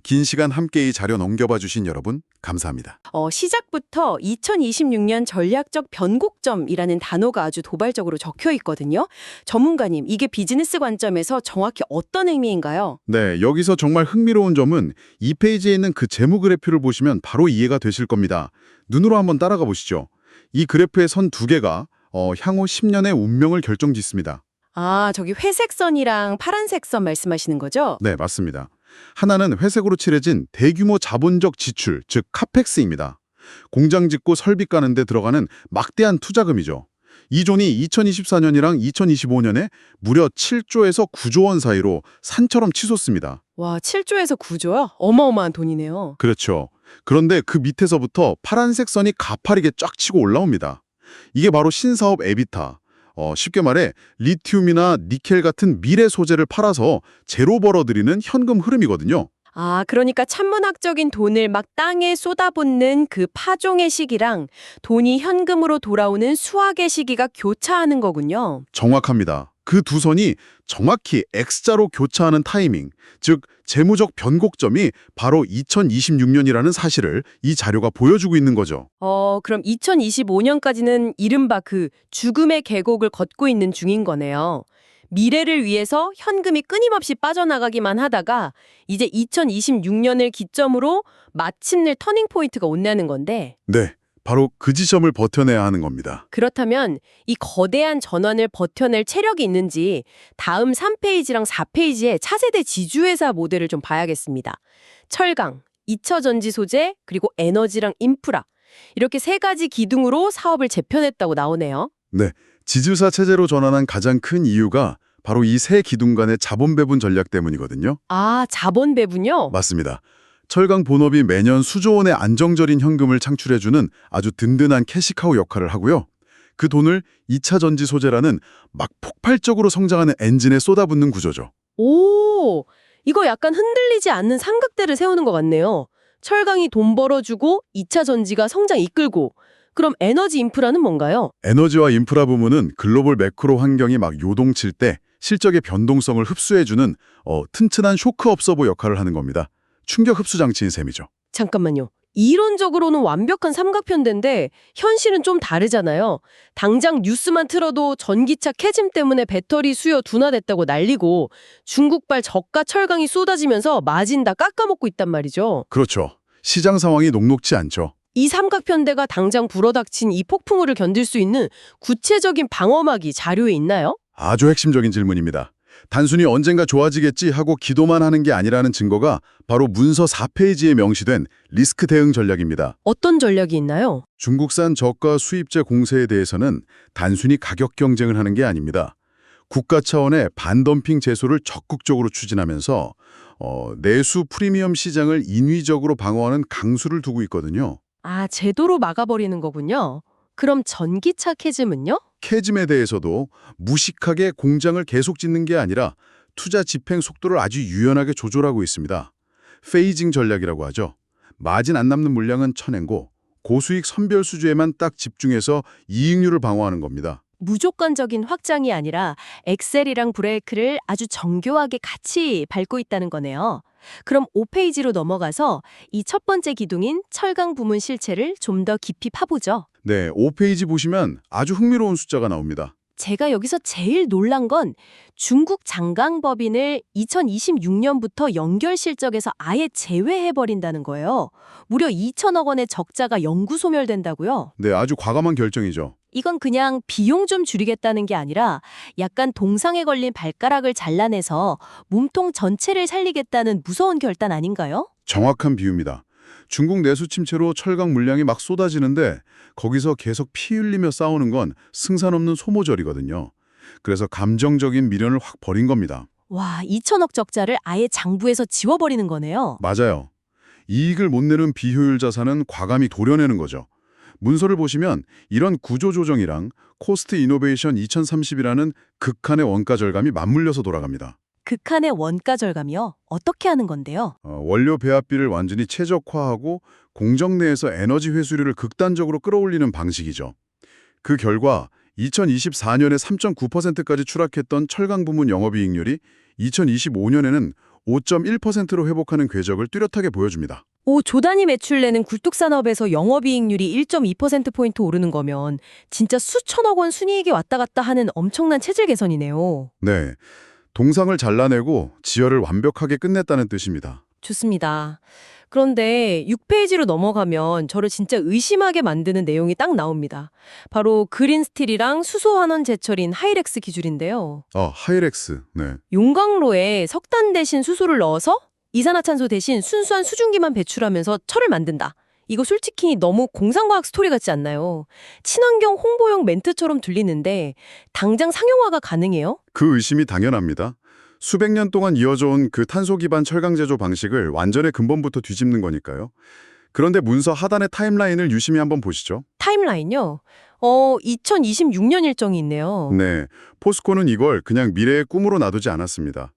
긴 시간 함께 이 자료 넘겨봐 주신 여러분 감사합니다. 시작부터 2026년 전략적 변곡점이라는 단어가 아주 도발적으로 적혀 있거든요. 전문가님, 이게 비즈니스 관점에서 정확히 어떤 의미인가요? 네, 여기서 정말 흥미로운 점은 이 페이지에 있는 그 재무 그래프를 보시면 바로 이해가 되실 겁니다. 눈으로 한번 따라가 보시죠. 이 그래프의 선 두 개가 향후 10년의 운명을 결정짓습니다. 아, 저기 회색 선이랑 파란색 선 말씀하시는 거죠? 네, 맞습니다. 하나는 회색으로 칠해진 대규모 자본적 지출, 즉 카펙스입니다. 공장 짓고 설비 까는 데 들어가는 막대한 투자금이죠. 이 존이 2024년이랑 2025년에 무려 7조에서 9조 원 사이로 산처럼 치솟습니다. 와, 7조에서 9조요? 어마어마한 돈이네요. 그렇죠. 그런데 그 밑에서부터 파란색 선이 가파르게 쫙 치고 올라옵니다. 이게 바로 신사업 에비타. 쉽게 말해 리튬이나 니켈 같은 미래 소재를 팔아서 제로 벌어들이는 현금 흐름이거든요. 아, 그러니까 천문학적인 돈을 막 땅에 쏟아붓는 그 파종의 시기랑 돈이 현금으로 돌아오는 수확의 시기가 교차하는 거군요. 정확합니다. 그 두 선이 정확히 X자로 교차하는 타이밍, 즉 재무적 변곡점이 바로 2026년이라는 사실을 이 자료가 보여주고 있는 거죠. 그럼 2025년까지는 이른바 그 죽음의 계곡을 걷고 있는 중인 거네요. 미래를 위해서 현금이 끊임없이 빠져나가기만 하다가 이제 2026년을 기점으로 마침내 터닝 포인트가 온다는 건데, 네, 바로 그 지점을 버텨내야 하는 겁니다. 그렇다면 이 거대한 전환을 버텨낼 체력이 있는지 다음 3페이지랑 4페이지에 차세대 지주회사 모델을 좀 봐야겠습니다. 철강, 2차 전지 소재, 그리고 에너지랑 인프라. 이렇게 세 가지 기둥으로 사업을 재편했다고 나오네요. 네, 지주사 체제로 전환한 가장 큰 이유가 바로 이 세 기둥 간의 자본 배분 전략 때문이거든요. 아, 자본 배분요? 맞습니다. 철강 본업이 매년 수조 원의 안정적인 현금을 창출해주는 아주 든든한 캐시카우 역할을 하고요. 그 돈을 2차 전지 소재라는 막 폭발적으로 성장하는 엔진에 쏟아붓는 구조죠. 오, 이거 약간 흔들리지 않는 삼각대를 세우는 것 같네요. 철강이 돈 벌어주고 2차 전지가 성장 이끌고, 그럼 에너지 인프라는 뭔가요? 에너지와 인프라 부문은 글로벌 매크로 환경이 막 요동칠 때 실적의 변동성을 흡수해주는 튼튼한 쇼크 업서버 역할을 하는 겁니다. 충격 흡수 장치인 셈이죠. 잠깐만요. 이론적으로는 완벽한 삼각편대인데 현실은 좀 다르잖아요. 당장 뉴스만 틀어도 전기차 캐즘 때문에 배터리 수요 둔화됐다고 난리고 중국발 저가 철강이 쏟아지면서 마진 다 깎아먹고 있단 말이죠. 그렇죠. 시장 상황이 녹록지 않죠. 이 삼각편대가 당장 불어닥친 이 폭풍우를 견딜 수 있는 구체적인 방어막이 자료에 있나요? 아주 핵심적인 질문입니다. 단순히 언젠가 좋아지겠지 하고 기도만 하는 게 아니라는 증거가 바로 문서 4페이지에 명시된 리스크 대응 전략입니다. 어떤 전략이 있나요? 중국산 저가 수입재 공세에 대해서는 단순히 가격 경쟁을 하는 게 아닙니다. 국가 차원의 반덤핑 제소를 적극적으로 추진하면서 내수 프리미엄 시장을 인위적으로 방어하는 강수를 두고 있거든요. 아, 제도로 막아버리는 거군요. 그럼 전기차 캐즘은요? 캐즘에 대해서도 무식하게 공장을 계속 짓는 게 아니라 투자 집행 속도를 아주 유연하게 조절하고 있습니다. 페이징 전략이라고 하죠. 마진 안 남는 물량은 쳐내고 고수익 선별 수주에만 딱 집중해서 이익률을 방어하는 겁니다. 무조건적인 확장이 아니라 엑셀이랑 브레이크를 아주 정교하게 같이 밟고 있다는 거네요. 그럼 5페이지로 넘어가서 이 첫 번째 기둥인 철강 부문 실체를 좀 더 깊이 파보죠. 네, 5페이지 보시면 아주 흥미로운 숫자가 나옵니다. 제가 여기서 제일 놀란 건 중국 장강법인을 2026년부터 연결 실적에서 아예 제외해버린다는 거예요. 무려 2천억 원의 적자가 영구 소멸된다고요? 네, 아주 과감한 결정이죠. 이건 그냥 비용 좀 줄이겠다는 게 아니라 약간 동상에 걸린 발가락을 잘라내서 몸통 전체를 살리겠다는 무서운 결단 아닌가요? 정확한 비유입니다. 중국 내수 침체로 철강 물량이 막 쏟아지는데 거기서 계속 피 흘리며 싸우는 건 승산 없는 소모절이거든요. 그래서 감정적인 미련을 확 버린 겁니다. 와, 2천억 적자를 아예 장부에서 지워버리는 거네요. 맞아요. 이익을 못 내는 비효율 자산은 과감히 도려내는 거죠. 문서를 보시면 이런 구조 조정이랑 코스트 이노베이션 2030이라는 극한의 원가 절감이 맞물려서 돌아갑니다. 극한의 원가 절감이요? 어떻게 하는 건데요? 원료 배합비를 완전히 최적화하고 공정 내에서 에너지 회수율을 극단적으로 끌어올리는 방식이죠. 그 결과 2024년에 3.9%까지 추락했던 철강 부문 영업이익률이 2025년에는 5.1%로 회복하는 궤적을 뚜렷하게 보여줍니다. 조 단위 매출 내는 굴뚝산업에서 영업이익률이 1.2%포인트 오르는 거면 진짜 수천억 원 순이익이 왔다 갔다 하는 엄청난 체질 개선이네요. 네, 동상을 잘라내고 지혈을 완벽하게 끝냈다는 뜻입니다. 좋습니다. 그런데 6페이지로 넘어가면 저를 진짜 의심하게 만드는 내용이 딱 나옵니다. 바로 그린스틸이랑 수소환원 제철인 하이렉스 기술인데요. 하이렉스. 네. 용광로에 석탄 대신 수소를 넣어서 이산화탄소 대신 순수한 수증기만 배출하면서 철을 만든다. 이거 솔직히 너무 공상과학 스토리 같지 않나요? 친환경 홍보용 멘트처럼 들리는데 당장 상용화가 가능해요? 그 의심이 당연합니다. 수백 년 동안 이어져 온 그 탄소 기반 철강 제조 방식을 완전히 근본부터 뒤집는 거니까요. 그런데 문서 하단의 타임라인을 유심히 한번 보시죠. 타임라인요? 2026년 일정이 있네요. 네, 포스코는 이걸 그냥 미래의 꿈으로 놔두지 않았습니다.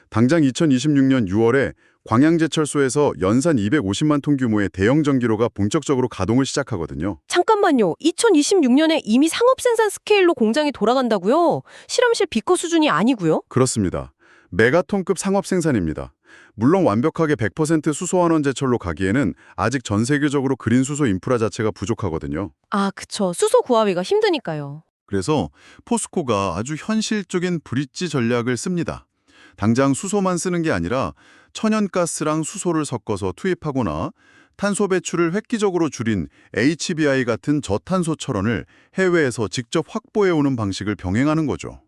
당장 2026년 6월에 광양제철소에서 연산 250만 톤 규모의 대형 전기로가 본격적으로 가동을 시작하거든요. 잠깐만요. 2026년에 이미 상업 생산 스케일로 공장이 돌아간다고요? 실험실 비커 수준이 아니고요? 그렇습니다. 메가톤급 상업 생산입니다. 물론 완벽하게 100% 수소환원 제철로 가기에는 아직 전 세계적으로 그린 수소 인프라 자체가 부족하거든요. 아, 그쵸. 수소 구하기가 힘드니까요. 그래서 포스코가 아주 현실적인 브릿지 전략을 씁니다. 당장 수소만 쓰는 게 아니라 천연가스랑 수소를 섞어서 투입하거나 탄소 배출을 획기적으로 줄인 HBI 같은 저탄소 철원을 해외에서 직접 확보해오는 방식을 병행하는 거죠.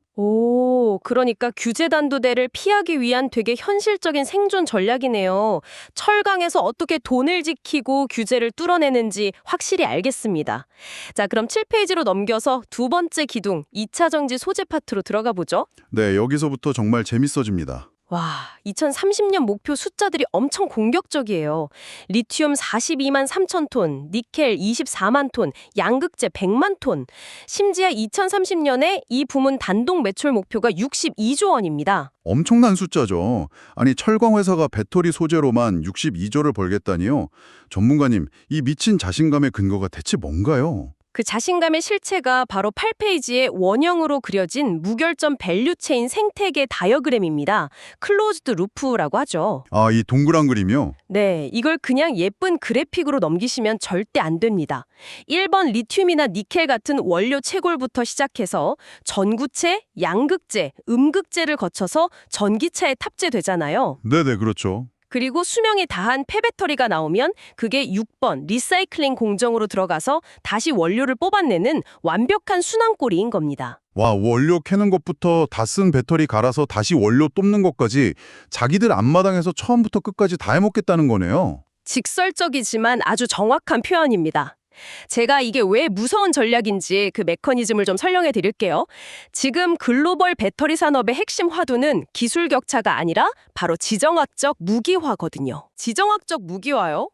그러니까 규제 단두대를 피하기 위한 되게 현실적인 생존 전략이네요. 철강에서 어떻게 돈을 지키고 규제를 뚫어내는지 확실히 알겠습니다. 자, 그럼 7페이지로 넘겨서 두 번째 기둥, 2차 정지 소재 파트로 들어가 보죠. 네, 여기서부터 정말 재밌어집니다. 와, 2030년 목표 숫자들이 엄청 공격적이에요. 리튬 42만 3천 톤, 니켈 24만 톤, 양극재 100만 톤. 심지어 2030년에 이 부문 단독 매출 목표가 62조 원입니다. 엄청난 숫자죠. 아니, 철강 회사가 배터리 소재로만 62조를 벌겠다니요. 전문가님, 이 미친 자신감의 근거가 대체 뭔가요? 그 자신감의 실체가 바로 8페이지에 원형으로 그려진 무결점 밸류체인 생태계 다이어그램입니다. 클로즈드 루프라고 하죠. 아, 이 동그란 그림이요? 네, 이걸 그냥 예쁜 그래픽으로 넘기시면 절대 안 됩니다. 1번 리튬이나 니켈 같은 원료 채굴부터 시작해서 전구체, 양극재, 음극재를 거쳐서 전기차에 탑재되잖아요. 네네, 그렇죠. 그리고 수명이 다한 폐배터리가 나오면 그게 6번 리사이클링 공정으로 들어가서 다시 원료를 뽑아내는 완벽한 순환고리인 겁니다. 와, 원료 캐는 것부터 다 쓴 배터리 갈아서 다시 원료 뽑는 것까지 자기들 앞마당에서 처음부터 끝까지 다 해먹겠다는 거네요. 직설적이지만 아주 정확한 표현입니다. 제가 이게 왜 무서운 전략인지 그 메커니즘을 좀 설명해 드릴게요. 지금 글로벌 배터리 산업의 핵심 화두는 기술 격차가 아니라 바로 지정학적 무기화거든요. 지정학적 무기화요?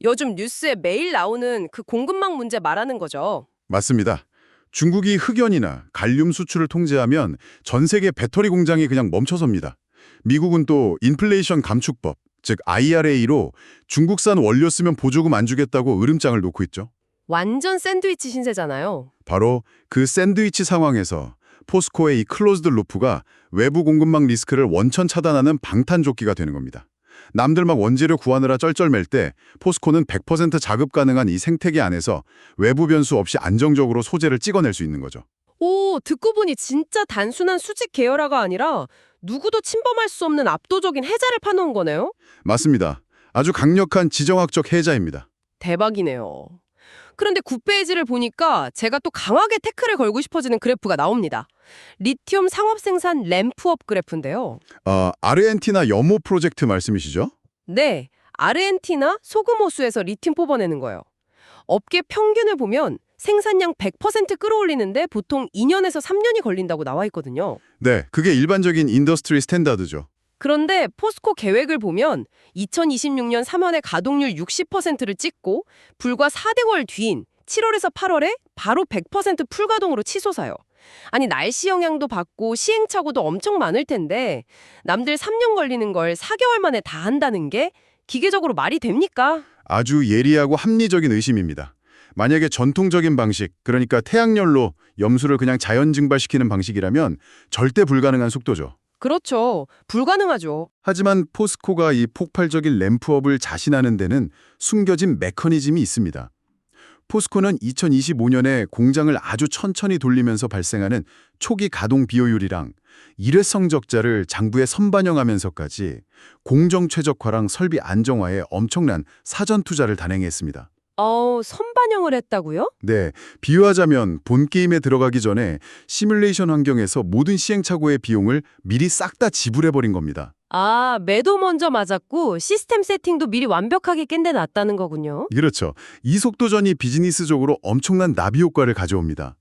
요즘 뉴스에 매일 나오는 그 공급망 문제 말하는 거죠. 맞습니다. 중국이 흑연이나 갈륨 수출을 통제하면 전 세계 배터리 공장이 그냥 멈춰섭니다. 미국은 또 인플레이션 감축법, 즉 IRA로 중국산 원료 쓰면 보조금 안 주겠다고 으름장을 놓고 있죠. 완전 샌드위치 신세잖아요. 바로 그 샌드위치 상황에서 포스코의 이 클로즈드 루프가 외부 공급망 리스크를 원천 차단하는 방탄조끼가 되는 겁니다. 남들 막 원재료 구하느라 쩔쩔맬 때 포스코는 100% 자급 가능한 이 생태계 안에서 외부 변수 없이 안정적으로 소재를 찍어낼 수 있는 거죠. 듣고 보니 진짜 단순한 수직 계열화가 아니라 누구도 침범할 수 없는 압도적인 해자를 파놓은 거네요? 맞습니다. 아주 강력한 지정학적 해자입니다. 대박이네요. 그런데 9페이지를 보니까 제가 또 강하게 태클을 걸고 싶어지는 그래프가 나옵니다. 리튬 상업 생산 램프업 그래프인데요. 아르헨티나 염호 프로젝트 말씀이시죠? 네, 아르헨티나 소금호수에서 리튬 뽑아내는 거예요. 업계 평균을 보면 생산량 100% 끌어올리는데 보통 2년에서 3년이 걸린다고 나와 있거든요. 네, 그게 일반적인 인더스트리 스탠다드죠. 그런데 포스코 계획을 보면 2026년 3월에 가동률 60%를 찍고 불과 4개월 뒤인 7월에서 8월에 바로 100% 풀가동으로 치솟아요. 아니 날씨 영향도 받고 시행착오도 엄청 많을 텐데 남들 3년 걸리는 걸 4개월 만에 다 한다는 게 기계적으로 말이 됩니까? 아주 예리하고 합리적인 의심입니다. 만약에 전통적인 방식, 그러니까 태양열로 염수를 그냥 자연 증발시키는 방식이라면 절대 불가능한 속도죠. 그렇죠. 불가능하죠. 하지만 포스코가 이 폭발적인 램프업을 자신하는 데는 숨겨진 메커니즘이 있습니다. 포스코는 2025년에 공장을 아주 천천히 돌리면서 발생하는 초기 가동 비효율이랑 일회성 적자를 장부에 선반영하면서까지 공정 최적화랑 설비 안정화에 엄청난 사전 투자를 단행했습니다. 선반영을 했다고요? 네, 비유하자면 본 게임에 들어가기 전에 시뮬레이션 환경에서 모든 시행착오의 비용을 미리 싹 다 지불해버린 겁니다. 매도 먼저 맞았고 시스템 세팅도 미리 완벽하게 깬데놨다는 거군요. 그렇죠. 이 속도전이 비즈니스적으로 엄청난 나비 효과를 가져옵니다.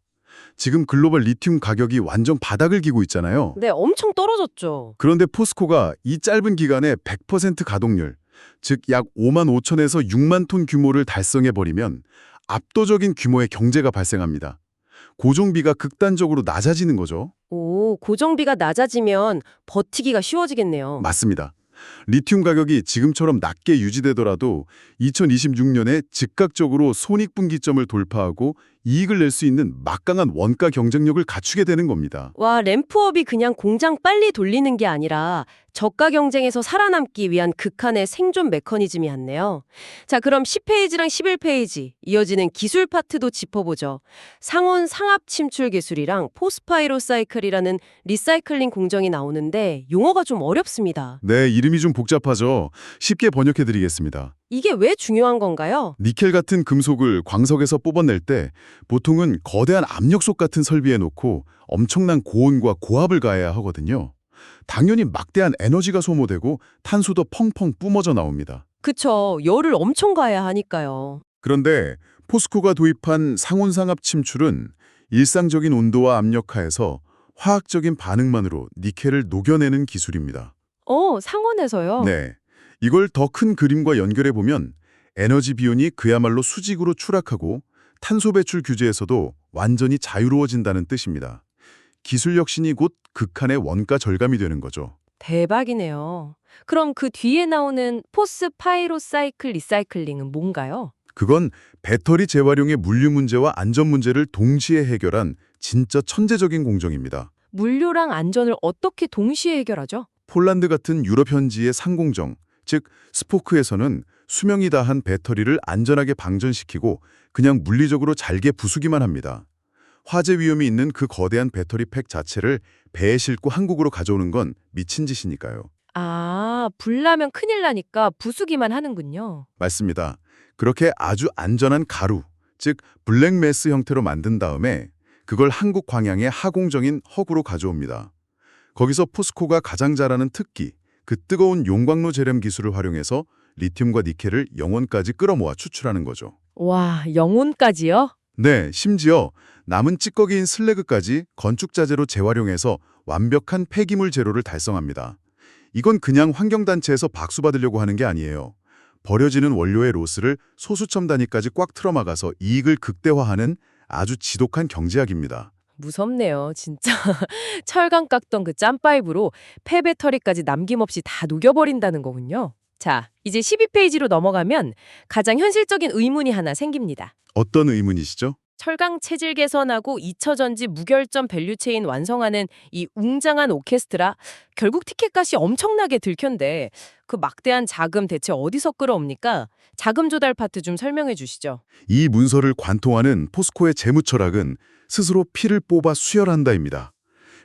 지금 글로벌 리튬 가격이 완전 바닥을 기고 있잖아요. 네, 엄청 떨어졌죠. 그런데 포스코가 이 짧은 기간에 100% 가동률, 즉 약 5만 5천에서 6만 톤 규모를 달성해버리면 압도적인 규모의 경제가 발생합니다. 고정비가 극단적으로 낮아지는 거죠. 고정비가 낮아지면 버티기가 쉬워지겠네요. 맞습니다. 리튬 가격이 지금처럼 낮게 유지되더라도 2026년에 즉각적으로 손익분기점을 돌파하고 이익을 낼 수 있는 막강한 원가 경쟁력을 갖추게 되는 겁니다. 와, 램프업이 그냥 공장 빨리 돌리는 게 아니라 저가 경쟁에서 살아남기 위한 극한의 생존 메커니즘이었네요. 자, 그럼 10페이지랑 11페이지 이어지는 기술 파트도 짚어보죠. 상온 상압 침출 기술이랑 포스파이로사이클이라는 리사이클링 공정이 나오는데 용어가 좀 어렵습니다. 네, 이름이 좀 복잡하죠. 쉽게 번역해드리겠습니다. 이게 왜 중요한 건가요? 니켈 같은 금속을 광석에서 뽑아낼 때 보통은 거대한 압력솥 같은 설비에 놓고 엄청난 고온과 고압을 가해야 하거든요. 당연히 막대한 에너지가 소모되고 탄소도 펑펑 뿜어져 나옵니다. 그쵸. 열을 엄청 가야 하니까요. 그런데 포스코가 도입한 상온상압 침출은 일상적인 온도와 압력 하에서 화학적인 반응만으로 니켈을 녹여내는 기술입니다. 상온에서요? 네, 이걸 더 큰 그림과 연결해 보면 에너지 비용이 그야말로 수직으로 추락하고 탄소 배출 규제에서도 완전히 자유로워진다는 뜻입니다. 기술 혁신이 곧 극한의 원가 절감이 되는 거죠. 대박이네요. 그럼 그 뒤에 나오는 포스파이로사이클 리사이클링은 뭔가요? 그건 배터리 재활용의 물류 문제와 안전 문제를 동시에 해결한 진짜 천재적인 공정입니다. 물류랑 안전을 어떻게 동시에 해결하죠? 폴란드 같은 유럽 현지의 상공정, 즉 스포크에서는 수명이 다한 배터리를 안전하게 방전시키고 그냥 물리적으로 잘게 부수기만 합니다. 화재 위험이 있는 그 거대한 배터리 팩 자체를 배에 싣고 한국으로 가져오는 건 미친 짓이니까요. 불나면 큰일 나니까 부수기만 하는군요. 맞습니다. 그렇게 아주 안전한 가루, 즉 블랙매스 형태로 만든 다음에 그걸 한국 광양의 하공정인 허구로 가져옵니다. 거기서 포스코가 가장 잘하는 특기, 그 뜨거운 용광로 재렴 기술을 활용해서 리튬과 니켈을 영혼까지 끌어모아 추출하는 거죠. 와, 영혼까지요? 네, 심지어 남은 찌꺼기인 슬래그까지 건축자재로 재활용해서 완벽한 폐기물 제로를 달성합니다. 이건 그냥 환경단체에서 박수 받으려고 하는 게 아니에요. 버려지는 원료의 로스를 소수점 단위까지 꽉 틀어막아서 이익을 극대화하는 아주 지독한 경제학입니다. 무섭네요, 진짜. 철강 깎던 그 짬파이브로 폐배터리까지 남김없이 다 녹여버린다는 거군요. 자, 이제 12페이지로 넘어가면 가장 현실적인 의문이 하나 생깁니다. 어떤 의문이시죠? 철강 체질 개선하고 2차 전지 무결점 밸류체인 완성하는 이 웅장한 오케스트라, 결국 티켓값이 엄청나게 들켠데 그 막대한 자금 대체 어디서 끌어옵니까? 자금 조달 파트 좀 설명해 주시죠. 이 문서를 관통하는 포스코의 재무 철학은 스스로 피를 뽑아 수혈한다입니다.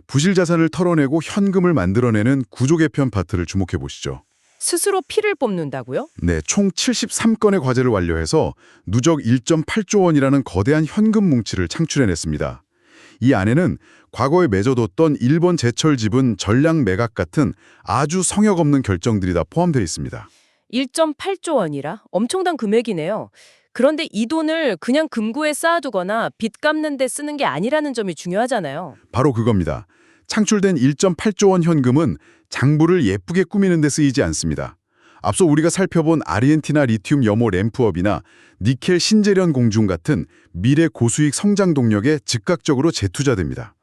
부실 자산을 털어내고 현금을 만들어내는 구조 개편 파트를 주목해 보시죠. 스스로 피를 뽑는다고요? 네, 총 73건의 과제를 완료해서 누적 1.8조 원이라는 거대한 현금 뭉치를 창출해냈습니다. 이 안에는 과거에 맺어뒀던 일본 제철 지분 전량 매각 같은 아주 성역 없는 결정들이 다 포함되어 있습니다. 1.8조 원이라 엄청난 금액이네요. 그런데 이 돈을 그냥 금고에 쌓아두거나 빚 갚는 데 쓰는 게 아니라는 점이 중요하잖아요. 바로 그겁니다. 창출된 1.8조 원 현금은 장부를 예쁘게 꾸미는 데 쓰이지 않습니다. 앞서 우리가 살펴본 아르헨티나 리튬 염호 램프업이나 니켈 신재련 공중 같은 미래 고수익 성장 동력에 즉각적으로 재투자됩니다.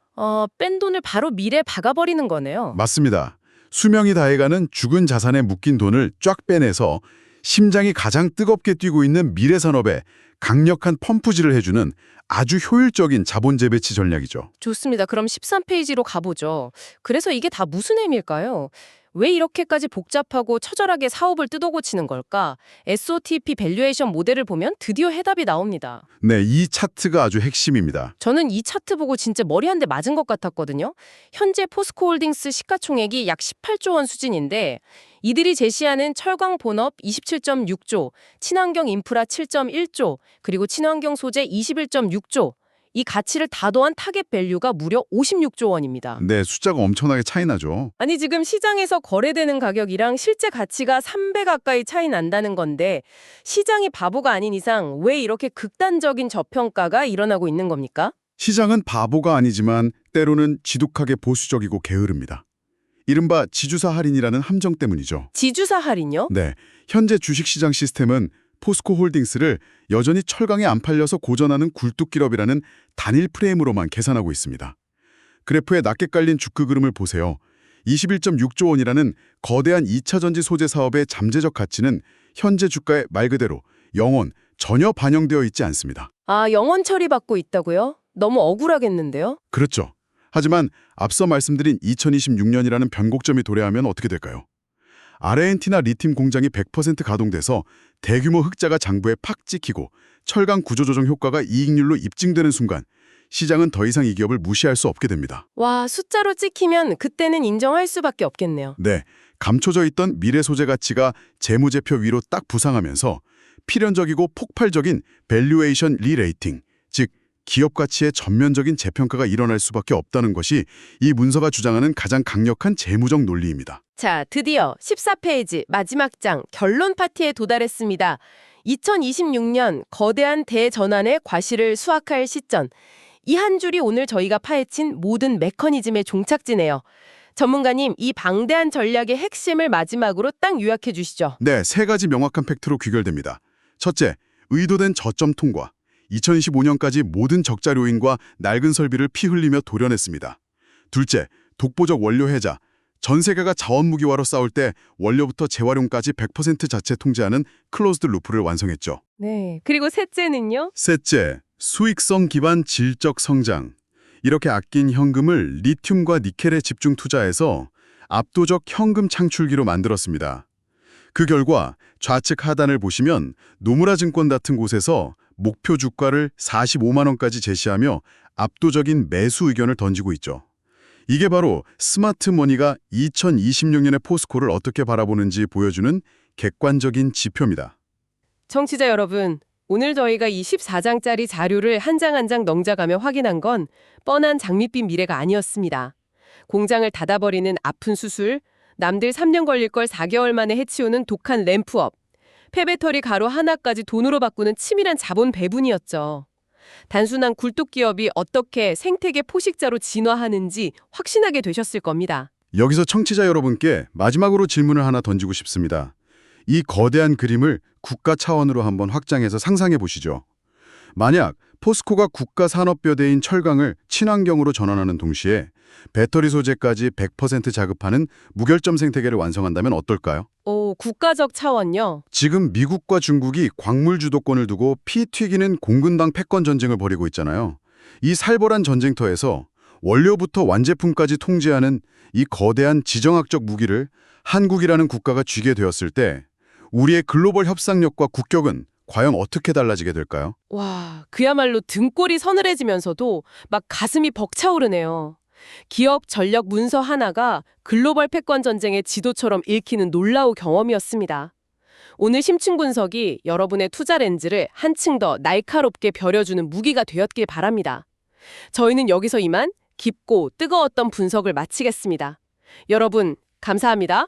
뺀 돈을 바로 미래에 박아버리는 거네요. 맞습니다. 수명이 다해가는 죽은 자산에 묶인 돈을 쫙 빼내서 심장이 가장 뜨겁게 뛰고 있는 미래 산업에 강력한 펌프질을 해주는 아주 효율적인 자본 재배치 전략이죠. 좋습니다. 그럼 13페이지로 가보죠. 그래서 이게 다 무슨 의미일까요? 왜 이렇게까지 복잡하고 처절하게 사업을 뜯어고치는 걸까? SOTP 밸류에이션 모델을 보면 드디어 해답이 나옵니다. 네, 이 차트가 아주 핵심입니다. 저는 이 차트 보고 진짜 머리 한 대 맞은 것 같았거든요. 현재 포스코홀딩스 시가총액이 약 18조 원 수준인데 이들이 제시하는 철강 본업 27.6조, 친환경 인프라 7.1조, 그리고 친환경 소재 21.6조, 이 가치를 다 더한 타겟 밸류가 무려 56조 원입니다. 네, 숫자가 엄청나게 차이 나죠. 아니 지금 시장에서 거래되는 가격이랑 실제 가치가 3배 가까이 차이 난다는 건데 시장이 바보가 아닌 이상 왜 이렇게 극단적인 저평가가 일어나고 있는 겁니까? 시장은 바보가 아니지만 때로는 지독하게 보수적이고 게으릅니다. 이른바 지주사 할인이라는 함정 때문이죠. 지주사 할인요? 네, 현재 주식시장 시스템은 포스코 홀딩스를 여전히 철강에 안 팔려서 고전하는 굴뚝기업이라는 단일 프레임으로만 계산하고 있습니다. 그래프에 낮게 깔린 주가 그림을 보세요. 21.6조 원이라는 거대한 2차 전지 소재 사업의 잠재적 가치는 현재 주가에 말 그대로 영원 전혀 반영되어 있지 않습니다. 아, 영원 처리받고 있다고요? 너무 억울하겠는데요? 그렇죠. 하지만 앞서 말씀드린 2026년이라는 변곡점이 도래하면 어떻게 될까요? 아르헨티나 리튬 공장이 100% 가동돼서 대규모 흑자가 장부에 팍 찍히고 철강 구조조정 효과가 이익률로 입증되는 순간 시장은 더 이상 이 기업을 무시할 수 없게 됩니다. 와, 숫자로 찍히면 그때는 인정할 수밖에 없겠네요. 네, 감춰져 있던 미래 소재 가치가 재무제표 위로 딱 부상하면서 필연적이고 폭발적인 밸류에이션 리레이팅, 즉 기업 가치의 전면적인 재평가가 일어날 수밖에 없다는 것이 이 문서가 주장하는 가장 강력한 재무적 논리입니다. 자, 드디어 14페이지 마지막 장 결론 파티에 도달했습니다. 2026년 거대한 대전환의 과실을 수확할 시점. 이 한 줄이 오늘 저희가 파헤친 모든 메커니즘의 종착지네요. 전문가님, 이 방대한 전략의 핵심을 마지막으로 딱 요약해 주시죠. 네, 세 가지 명확한 팩트로 귀결됩니다. 첫째, 의도된 저점 통과. 2025년까지 모든 적자 요인과 낡은 설비를 피 흘리며 도려냈습니다. 둘째, 독보적 원료 해자. 전 세계가 자원 무기화로 싸울 때 원료부터 재활용까지 100% 자체 통제하는 클로즈드 루프를 완성했죠. 네. 그리고 셋째는요? 셋째, 수익성 기반 질적 성장. 이렇게 아낀 현금을 리튬과 니켈에 집중 투자해서 압도적 현금 창출기로 만들었습니다. 그 결과 좌측 하단을 보시면 노무라 증권 같은 곳에서 목표 주가를 45만 원까지 제시하며 압도적인 매수 의견을 던지고 있죠. 이게 바로 스마트 머니가 2026년의 포스코를 어떻게 바라보는지 보여주는 객관적인 지표입니다. 청취자 여러분, 오늘 저희가 이 14장짜리 자료를 한 장 한 장 넉자가며 확인한 건 뻔한 장밋빛 미래가 아니었습니다. 공장을 닫아버리는 아픈 수술, 남들 3년 걸릴 걸 4개월 만에 해치우는 독한 램프업, 폐배터리 가루 하나까지 돈으로 바꾸는 치밀한 자본 배분이었죠. 단순한 굴뚝기업이 어떻게 생태계 포식자로 진화하는지 확신하게 되셨을 겁니다. 여기서 청취자 여러분께 마지막으로 질문을 하나 던지고 싶습니다. 이 거대한 그림을 국가 차원으로 한번 확장해서 상상해 보시죠. 만약 포스코가 국가 산업뼈대인 철강을 친환경으로 전환하는 동시에 배터리 소재까지 100% 자급하는 무결점 생태계를 완성한다면 어떨까요? 오, 국가적 차원요? 지금 미국과 중국이 광물 주도권을 두고 피 튀기는 공근당 패권 전쟁을 벌이고 있잖아요. 이 살벌한 전쟁터에서 원료부터 완제품까지 통제하는 이 거대한 지정학적 무기를 한국이라는 국가가 쥐게 되었을 때 우리의 글로벌 협상력과 국격은 과연 어떻게 달라지게 될까요? 와, 그야말로 등골이 서늘해지면서도 막 가슴이 벅차오르네요. 기업 전력 문서 하나가 글로벌 패권 전쟁의 지도처럼 읽히는 놀라운 경험이었습니다. 오늘 심층 분석이 여러분의 투자 렌즈를 한층 더 날카롭게 벼려주는 무기가 되었길 바랍니다. 저희는 여기서 이만 깊고 뜨거웠던 분석을 마치겠습니다. 여러분, 감사합니다.